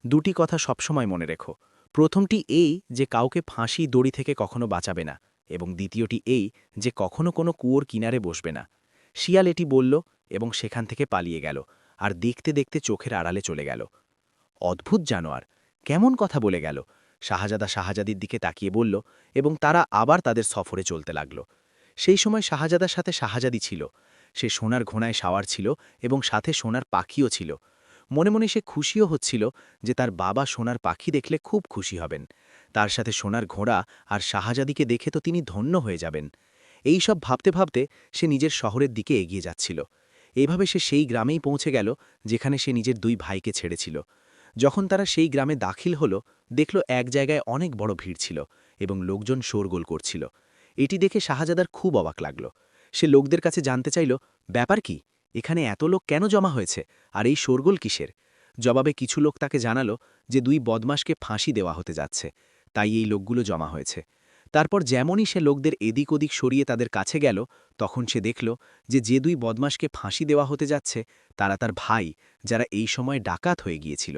[SPEAKER 5] দুটি কথা সবসময় মনে রেখো। প্রথমটি এই যে কাউকে ফাঁসি দড়ি থেকে কখনো বাঁচাবে না, এবং দ্বিতীয়টি এই যে কখনো কোনো কুয়োর কিনারে বসবে না। শিয়াল এটি বলল এবং সেখান থেকে পালিয়ে গেল, আর দেখতে দেখতে চোখের আড়ালে চলে গেল। অদ্ভুত জানোয়ার, কেমন কথা বলে গেল। শাহজাদা শাহজাদির দিকে তাকিয়ে বলল এবং তারা আবার তাদের সফরে চলতে লাগল। সেই সময় শাহজাদার সাথে শাহজাদি ছিল। সে সোনার ঘোড়ায় সাওয়ার ছিল এবং সাথে সোনার পাখিও ছিল। মনে মনে সে খুশিও হচ্ছিল যে তার বাবা সোনার পাখি দেখলে খুব খুশি হবেন। তার সাথে সোনার ঘোড়া আর শাহজাদিকে দেখে তো তিনি ধন্য হয়ে যাবেন। এই সব ভাবতে ভাবতে সে নিজের শহরের দিকে এগিয়ে যাচ্ছিল। এভাবে সে সেই গ্রামেই পৌঁছে গেল যেখানে সে নিজের দুই ভাইকে ছেড়েছিল। যখন তারা সেই গ্রামে দাখিল হল, দেখল এক জায়গায় অনেক বড় ভিড় ছিল এবং লোকজন শোরগোল করছিল। এটি দেখে শাহজাদার খুব অবাক লাগল। সে লোকদের কাছে জানতে চাইল, ব্যাপার কি, এখানে এত লোক কেন জমা হয়েছে, আর এই শোরগোল কিসের? জবাবে কিছু লোক তাকে জানালো যে দুই বদমাশকে ফাঁসি দেওয়া হতে যাচ্ছে, তাই এই লোকগুলো জমা হয়েছে। তারপর যেমনই সে লোকদের এদিক ওদিক সরিয়ে তাদের কাছে গেল, তখন সে দেখল যে দুই বদমাশকে ফাঁসি দেওয়া হতে যাচ্ছে তারা তার ভাই, যারা এই সময় ডাকাত হয়ে গিয়েছিল।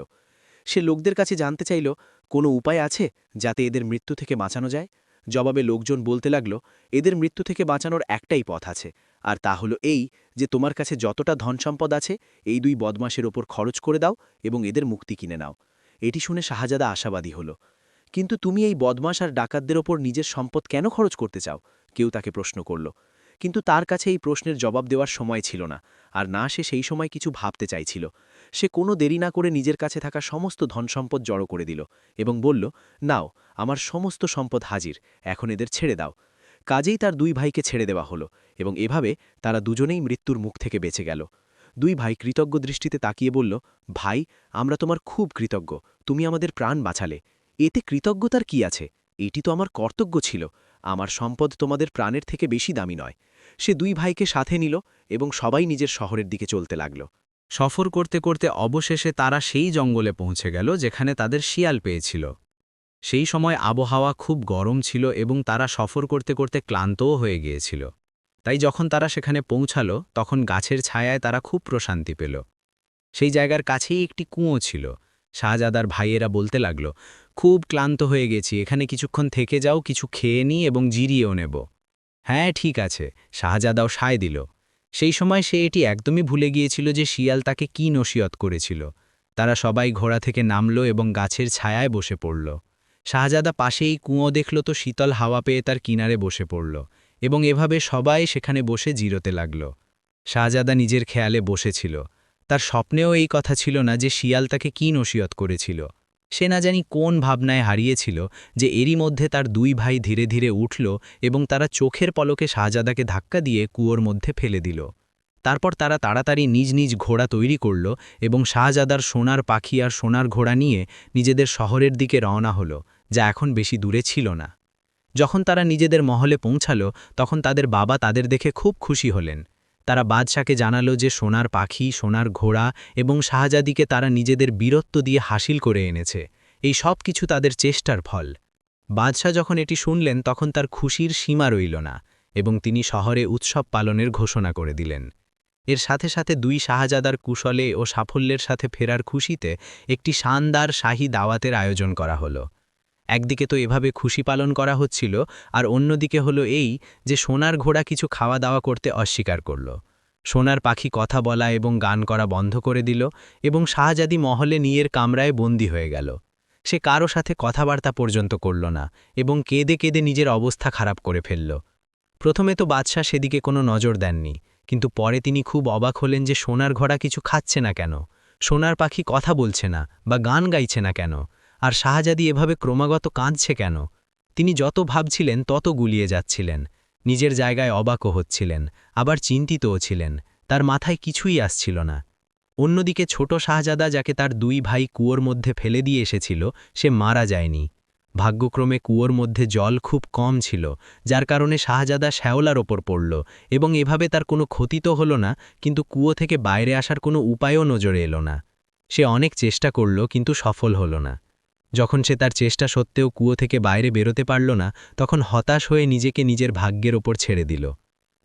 [SPEAKER 5] সে লোকদের কাছে জানতে চাইল, কোনো উপায় আছে যাতে এদের মৃত্যু থেকে বাঁচানো যায়? জবাবে লোকজন বলতে লাগল, এদের মৃত্যু থেকে বাঁচানোর একটাই পথ আছে, আর তা হলো এই যে তোমার কাছে যতটা ধনসম্পদ আছে এই দুই বদমাশের ওপর খরচ করে দাও এবং এদের মুক্তি কিনে নাও। এটি শুনে শাহজাদা আশাবাদী হল। কিন্তু তুমি এই বদমাশ আর ডাকাতদের ওপর নিজের সম্পদ কেন খরচ করতে চাও? কেউ তাকে প্রশ্ন করল। কিন্তু তার কাছে এই প্রশ্নের জবাব দেওয়ার সময় ছিল না, আর না সে সেই সময় কিছু ভাবতে চাইছিল। সে কোনো দেরি না করে নিজের কাছে থাকা সমস্ত ধনসম্পদ জড়ো করে দিল এবং বলল, নাও, আমার সমস্ত সম্পদ হাজির, এখন এদের ছেড়ে দাও। কাজেই তার দুই ভাইকে ছেড়ে দেওয়া হলো এবং এভাবে তারা দুজনেই মৃত্যুর মুখ থেকে বেঁচে গেল। দুই ভাই কৃতজ্ঞ দৃষ্টিতে তাকিয়ে বলল, ভাই, আমরা তোমার খুব কৃতজ্ঞ, তুমি আমাদের প্রাণ বাঁচালে। এতে কৃতজ্ঞতার কি আছে? এটি তো আমার কর্তব্য ছিল। আমার সম্পদ তোমাদের প্রাণের থেকে বেশি দামি নয়। সে দুই ভাইকে সাথে নিল এবং সবাই নিজের শহরের দিকে চলতে লাগল।
[SPEAKER 3] সফর করতে করতে অবশেষে তারা সেই জঙ্গলে পৌঁছে গেল যেখানে তাদের শিয়াল পেয়েছিল। সেই সময় আবহাওয়া খুব গরম ছিল এবং তারা সফর করতে করতে ক্লান্তও হয়ে গিয়েছিল। তাই যখন তারা সেখানে পৌঁছালো তখন গাছের ছায়ায় তারা খুব প্রশান্তি পেল। সেই জায়গার কাছেই একটি কুঁয়ো ছিল। শাহজাদার ভাইয়েরা বলতে লাগল, খুব ক্লান্ত হয়ে গেছি, এখানে কিছুক্ষণ থেকে যাও, কিছু খেয়ে নিই এবং জিরিয়েও নেব। হ্যাঁ, ঠিক আছে, শাহজাদাও সায় দিল। সেই সময় সে এটি একদমই ভুলে গিয়েছিল যে শিয়াল তাকে কি নসিহত করেছিল। তারা সবাই ঘোড়া থেকে নামল এবং গাছের ছায়ায় বসে পড়ল। শাহজাদা পাশেই কুঁয়ো দেখল তো শীতল হাওয়া পেয়ে তার কিনারে বসে পড়ল এবং এভাবে সবাই সেখানে বসে জিরোতে লাগল। শাহজাদা নিজের খেয়ালে বসেছিল। তার স্বপ্নেও এই কথা ছিল না যে শিয়াল তাকে কি নসিহত করেছিল। সে না জানি কোন ভাবনায় হারিয়েছিল যে এরই মধ্যে তার দুই ভাই ধীরে ধীরে উঠল এবং তারা চোখের পলকে শাহজাদাকে ধাক্কা দিয়ে কুয়োর মধ্যে ফেলে দিল। তারপর তারা তাড়াতাড়ি নিজ নিজ ঘোড়া তৈরি করল এবং শাহজাদার সোনার পাখি আর সোনার ঘোড়া নিয়ে নিজেদের শহরের দিকে রওনা হল, যা এখন বেশি দূরে ছিল না। যখন তারা নিজেদের মহলে পৌঁছাল তখন তাদের বাবা তাদের দেখে খুব খুশি হলেন। তারা বাদশাকে জানালো যে সোনার পাখি, সোনার ঘোড়া এবং শাহজাদিকে তারা নিজেদের বীরত্ব দিয়ে হাসিল করে এনেছে। এই সব কিছু তাদের চেষ্টার ফল। বাদশাহ যখন এটি শুনলেন তখন তার খুশির সীমা রইল না এবং তিনি শহরে উৎসব পালনের ঘোষণা করে দিলেন। এর সাথে সাথে দুই শাহজাদার কুশলে ও সাফল্যের সাথে ফেরার খুশিতে একটি শানদার শাহী দাওয়াতের আয়োজন করা হলো। একদিকে তো এভাবে খুশি পালন করা হচ্ছিল, আর অন্যদিকে হলো এই যে সোনার ঘোড়া কিছু খাওয়া দাওয়া করতে অস্বীকার করল। সোনার পাখি কথা বলা এবং গান করা বন্ধ করে দিল এবং শাহজাদি মহলে নিজের কামরায় বন্দী হয়ে গেল। সে কারো সাথে কথাবার্তা পর্যন্ত করল না এবং কেঁদে কেঁদে নিজের অবস্থা খারাপ করে ফেলল। প্রথমে তো বাদশাহ সেদিকে কোনো নজর দেননি, কিন্তু পরে তিনি খুব অবাক হলেন যে সোনার ঘোড়া কিছু খাচ্ছে না কেন, সোনার পাখি কথা বলছে না বা গান গাইছে না কেন, আর শাহজাদি এভাবে ক্রমাগত কাঁদছে কেন। তিনি যত ভাবছিলেন তত গুলিয়ে যাচ্ছিলেন। নিজের জায়গায় অবাকও হচ্ছিলেন, আবার চিন্তিতও ছিলেন। তার মাথায় কিছুই আসছিল না।
[SPEAKER 1] অন্যদিকে ছোট শাহজাদা, যাকে তার 2 ভাই কুয়োর মধ্যে ফেলে দিয়ে এসেছিল, সে মারা যায়নি। ভাগ্যক্রমে কুয়োর মধ্যে জল খুব কম ছিল, যার কারণে শাহজাদা শ্যাওলার ওপর পড়ল, এবং এভাবে তার কোনো ক্ষতি তো হল না, কিন্তু কুয়ো থেকে বাইরে আসার কোনো উপায়ও নজরে এলো না। সে অনেক চেষ্টা করল, কিন্তু সফল হল না। যখন সে তার চেষ্টা সত্ত্বেও কুয়ো থেকে বাইরে বেরোতে পারল না, তখন হতাশ হয়ে নিজেকে নিজের ভাগ্যের ওপর ছেড়ে দিল।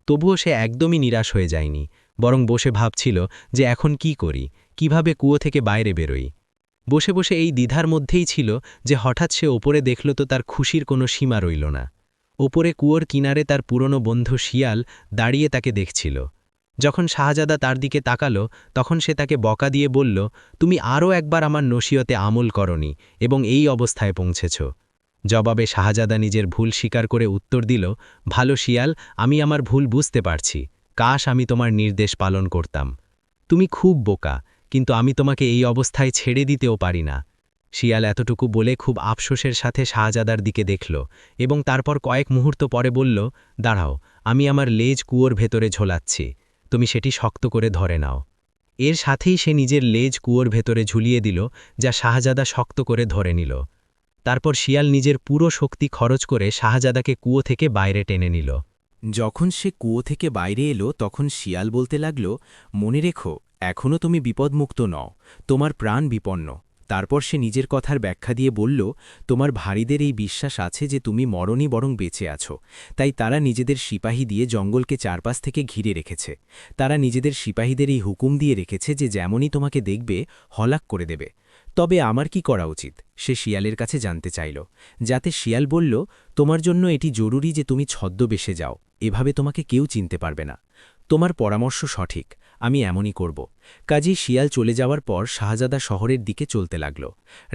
[SPEAKER 1] তবুও সে একদমই নিরাশ হয়ে যায়নি, বরং বসে ভাবছিল যে এখন কি করি, কিভাবে কুয়ো থেকে বাইরে বেরোই। বসে বসে এই দ্বিধার মধ্যেই ছিল যে হঠাৎ সে ওপরে দেখল তো তার খুশির কোনো সীমা রইল না। ওপরে কুয়োর কিনারে তার পুরনো বন্ধু শিয়াল দাঁড়িয়ে তাকে দেখছিল। যখন শাহজাদা তার দিকে তাকালো, তখন সে তাকে বকা দিয়ে বলল, তুমি আরও একবার আমার নসিহতে আমল করনি এবং এই অবস্থায় পৌঁছেছ। জবাবে শাহজাদা নিজের ভুল স্বীকার করে উত্তর দিল, ভালো শিয়াল, আমি আমার ভুল বুঝতে পারছি, কাশ আমি তোমার নির্দেশ পালন করতাম। তুমি খুব বোকা, কিন্তু আমি তোমাকে এই অবস্থায় ছেড়ে দিতেও পারি না। শিয়াল এতটুকু বলে খুব আফসোসের সাথে শাহজাদার দিকে দেখল, এবং তারপর কয়েক মুহূর্ত পরে বলল, দাঁড়াও, আমি আমার লেজ কুয়োর ভেতরে ঝোলাচ্ছি, তুমি সেটি শক্ত করে ধরে নাও। এর সাথেই সে নিজের লেজ কুয়োর ভেতরে ঝুলিয়ে দিল, যা শাহজাদা শক্ত করে ধরে নিল। তারপর শিয়াল নিজের পুরো শক্তি খরচ করে শাহজাদাকে কুয়ো থেকে বাইরে টেনে নিল।
[SPEAKER 4] যখন সে কুয়ো থেকে বাইরে এলো তখন শিয়াল বলতে লাগল, মনে রেখো, এখনও তুমি বিপদমুক্ত নও, তোমার প্রাণ বিপন্ন। তারপর সে নিজের কথার ব্যাখ্যা দিয়ে বলল, তোমার ভারীদের এই বিশ্বাস আছে যে তুমি মরণই বরং বেঁচে আছো, তাই তারা নিজেদের সিপাহী দিয়ে জঙ্গলকে চারপাশ থেকে ঘিরে রেখেছে। তারা নিজেদের সিপাহীদের এই হুকুম দিয়ে রেখেছে যে যেমনই তোমাকে দেখবে হলাক করে দেবে। তবে আমার কি করা উচিত, সে শিয়ালের কাছে জানতে চাইল। যাতে শিয়াল বলল, তোমার জন্য এটি জরুরি যে তুমি ছদ্মবেশে যাও, এভাবে তোমাকে কেউ চিনতে পারবে না। তোমার পরামর্শ সঠিক, আমি এমনই করব। কাজী শিয়াল চলে যাওয়ার পর শাহজাদা শহরের দিকে চলতে লাগল।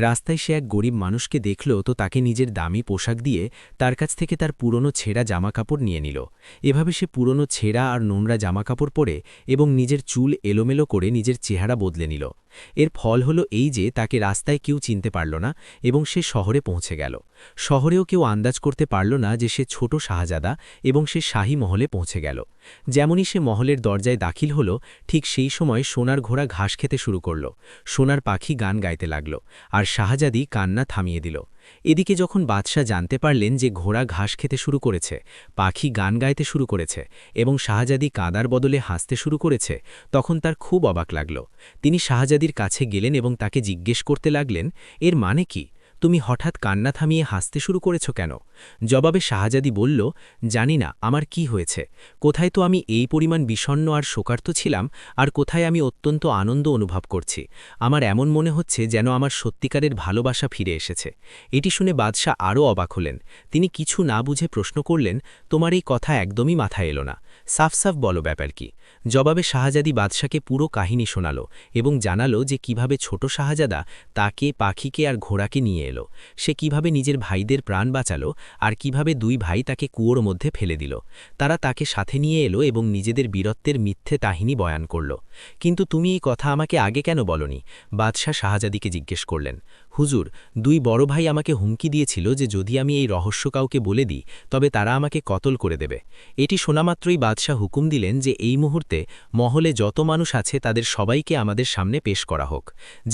[SPEAKER 4] রাস্তায় সে এক গরিব মানুষকে দেখল তো তাকে নিজের দামি পোশাক দিয়ে তার কাছ থেকে তার পুরনো ছেঁড়া জামাকাপড় নিয়ে নিল। এভাবে সে পুরনো ছেঁড়া আর নোংরা জামাকাপড় পরে এবং নিজের চুল এলোমেলো করে নিজের চেহারা বদলে নিল। এর ফল হলো এই যে তাকে রাস্তায় কেউ চিনতে পারল না এবং সে শহরে পৌঁছে গেল। শহরেও কেউ আন্দাজ করতে পারল না যে সে ছোট শাহজাদা এবং সে শাহী মহলে পৌঁছে গেল। যেমনই সে মহলের দরজায় দাখিল হল, ঠিক সেই সময় সোনার ঘোড়া ঘাস খেতে শুরু করল। সোনার পাখি গান গাইতে লাগল, আর শাহজাদি কান্না থামিয়ে দিল। এদিকে যখন বাদশাহ জানতে পারলেন যে ঘোড়া ঘাস খেতে শুরু করেছে, পাখি গান গাইতে শুরু করেছে এবং শাহজাদি কাঁদার বদলে হাসতে শুরু করেছে, তখন তার খুব অবাক লাগল। তিনি শাহজাদির কাছে গেলেন এবং তাকে জিজ্ঞেস করতে লাগলেন, এর মানে কি? তুমি হঠাৎ কান্না থামিয়ে হাসতে শুরু করেছ কেন? জবাবে শাহজাদি বলল, জানি না আমার কি হয়েছে, কোথায় তো আমি এই পরিমাণ বিষণ্ণ আর শোকার্ত ছিলাম, আর কোথায় আমি অত্যন্ত আনন্দ অনুভব করছি। আমার এমন মনে হচ্ছে যেন আমার সত্যিকারের ভালোবাসা ফিরে এসেছে। এটি শুনে বাদশাহ আরও অবাক হলেন। তিনি কিছু না বুঝে প্রশ্ন করলেন, তোমার এই কথা একদমই মাথায় এলো না, সাফ সাফ বলো ব্যাপার কি? জবাবে শাহজাদি বাদশাকে পুরো কাহিনী শোনালো এবং জানালো যে কিভাবে ছোট শাহজাদা তাকে, পাখিকে আর ঘোড়াকে নিয়ে এলো, সে কিভাবে নিজের ভাইদের প্রাণ বাঁচালো, আর কিভাবে 2 ভাই তাকে কুয়োর মধ্যে ফেলে দিল। তারা তাকে সাথে নিয়ে এলো এবং নিজেদের বীরত্বের মিথ্যে কাহিনী বয়ান করল। কিন্তু তুমি এই কথা আমাকে আগে কেন বলনি? বাদশাহ শাহজাদিকে জিজ্ঞেস করলেন। হুজুর, 2 বড় ভাই আমাকে হুমকি দিয়েছিল যে যদি আমি এই রহস্য কাউকে বলে দিই তবে তারা আমাকে কতল করে দেবে। এটি শোনামাত্রই বাদশাহ হুকুম দিলেন যে এই মুহূর্তে মহলে যত মানুষ আছে তাদের সবাইকে আমাদের সামনে পেশ করা হোক।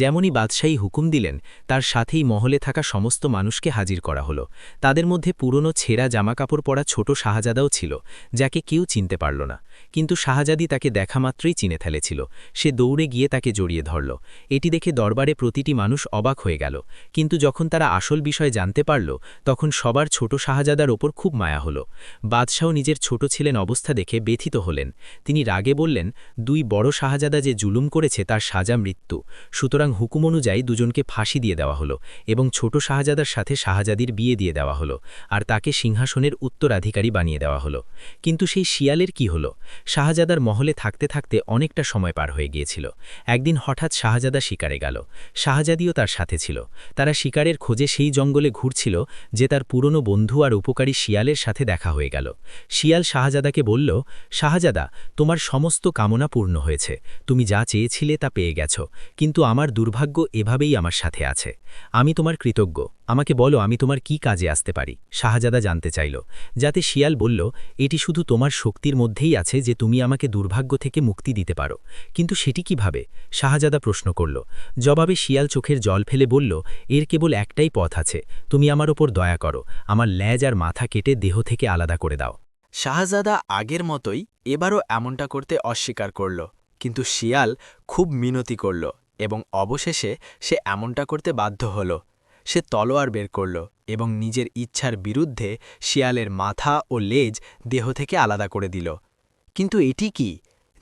[SPEAKER 4] যেমনই বাদশাহী হুকুম দিলেন, তার সাথেই মহলে থাকা সমস্ত মানুষকে হাজির করা হলো। তাদের মধ্যে পুরনো ছেঁড়া জামাকাপড় পরা ছোট শাহজাদাও ছিল, যাকে কেউ চিনতে পারল না। কিন্তু শাহজাদি তাকে দেখামাত্রই চিনে ফেলেছিল। সে দৌড়ে গিয়ে তাকে জড়িয়ে ধরল। এটি দেখে দরবারে প্রতিটি মানুষ অবাক হয়ে গেল। কিন্তু যখন তারা আসল বিষয় জানতে পারল, তখন সবার ছোট শাহজাদার ওপর খুব মায়া হলো। বাদশাহ নিজের ছোট ছেলের অবস্থা দেখে ব্যথিত হলেন। তিনি রাগে বললেন, 2 বড় শাহজাদা যে জুলুম করেছে তার সাজা মৃত্যু, সুতরাং হুকুম অনুযায়ী দুজনকে ফাঁসি দিয়ে দেওয়া হলো এবং ছোট শাহজাদার সাথে শাহজাদির বিয়ে দিয়ে দেওয়া হলো, আর তাকে সিংহাসনের উত্তরাধিকারী বানিয়ে দেওয়া হলো। কিন্তু সেই শিয়ালের কি হলো? শাহজাদার মহলে থাকতে থাকতে অনেকটা সময় পার হয়ে গিয়েছিল। একদিন হঠাৎ শাহজাদা শিকারে গেল। শাহজাদিও তার সাথে ছিল। তারা শিকারের খোঁজে সেই জঙ্গলে ঘুরছিল যে তার পুরনো বন্ধু আর উপকারী শিয়ালের সাথে দেখা হয়ে গেল। শিয়াল শাহজাদাকে বলল, শাহজাদা, তোমার সমস্ত কামনা পূর্ণ হয়েছে, তুমি যা চেয়েছিলে তা পেয়ে গেছ, কিন্তু আমার দুর্ভাগ্য এভাবেই আমার সাথে আছে। আমি তোমার কৃতজ্ঞ,
[SPEAKER 1] আমাকে বলো আমি তোমার কি কাজে আসতে পারি। শাহজাদা জানতে চাইল। যাতে শিয়াল বলল, এটি শুধু তোমার শক্তির মধ্যেই আছে যে তুমি আমাকে দুর্ভাগ্য থেকে মুক্তি দিতে পারো। কিন্তু সেটি কিভাবে? শাহজাদা প্রশ্ন করল। জবাবে শিয়াল চোখের জল ফেলে বলল, এর কেবল একটাই পথ আছে। তুমি আমার ওপর দয়া করো, আমার লেজ আর মাথা কেটে দেহ থেকে আলাদা করে দাও।
[SPEAKER 2] শাহজাদা আগের মতোই এবারও এমনটা করতে অস্বীকার করল, কিন্তু শিয়াল খুব মিনতি করল এবং অবশেষে সে এমনটা করতে বাধ্য হল। সে তলোয়ার বের করল এবং নিজের ইচ্ছার বিরুদ্ধে শিয়ালের মাথা ও লেজ দেহ থেকে আলাদা করে দিল। কিন্তু এটি কি?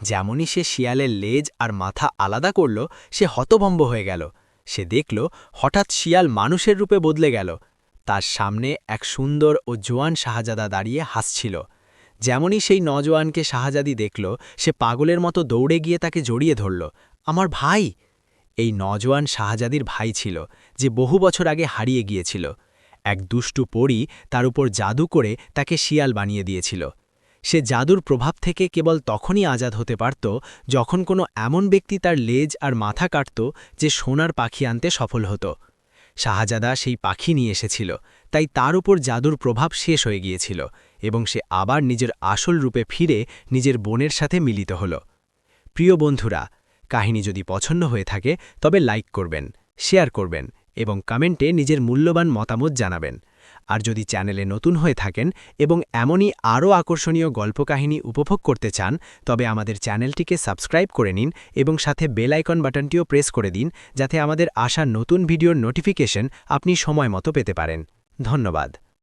[SPEAKER 2] যেমনই সে শিয়ালের লেজ আর মাথা আলাদা করল, সে হতভম্ব হয়ে গেল। সে দেখল হঠাৎ শিয়াল মানুষের রূপে বদলে গেল। তার সামনে এক সুন্দর ও জোয়ান শাহজাদা দাঁড়িয়ে হাসছিল। যেমনই সেই নজওয়ানকে শাহজাদি দেখল, সে পাগলের মতো দৌড়ে গিয়ে তাকে জড়িয়ে ধরল। আমার ভাই! এই নজওয়ান শাহজাদির ভাই ছিল, যে বহু বছর আগে হারিয়ে গিয়েছিল। এক দুষ্টু পরী তার উপর জাদু করে তাকে শিয়াল বানিয়ে দিয়েছিল। সে জাদুর প্রভাব থেকে কেবল তখনই আজাদ হতে পারত যখন কোনো এমন ব্যক্তি তার লেজ আর মাথা কাটত যে সোনার পাখি আনতে সফল হতো। শাহজাদা সেই পাখি নিয়ে এসেছিল, তাই তার উপর জাদুর প্রভাব শেষ হয়ে গিয়েছিল এবং সে আবার নিজের আসল রূপে ফিরে নিজের বোনের সাথে মিলিত হল। প্রিয় বন্ধুরা, কাহিনী যদি পছন্দ হয়ে থাকে তবে লাইক করবেন, শেয়ার করবেন এবং কমেন্টে নিজের মূল্যবান মতামত জানাবেন। আর যদি চ্যানেলে নতুন হয়ে থাকেন এবং এমনই আরও আকর্ষণীয় গল্পকাহিনী উপভোগ করতে চান, তবে আমাদের চ্যানেলটিকে সাবস্ক্রাইব করে নিন এবং সাথে বেল আইকন বাটনটিও প্রেস করে দিন, যাতে আমাদের আসা নতুন ভিডিওর নোটিফিকেশন আপনি সময় মতো পেতে পারেন। ধন্যবাদ।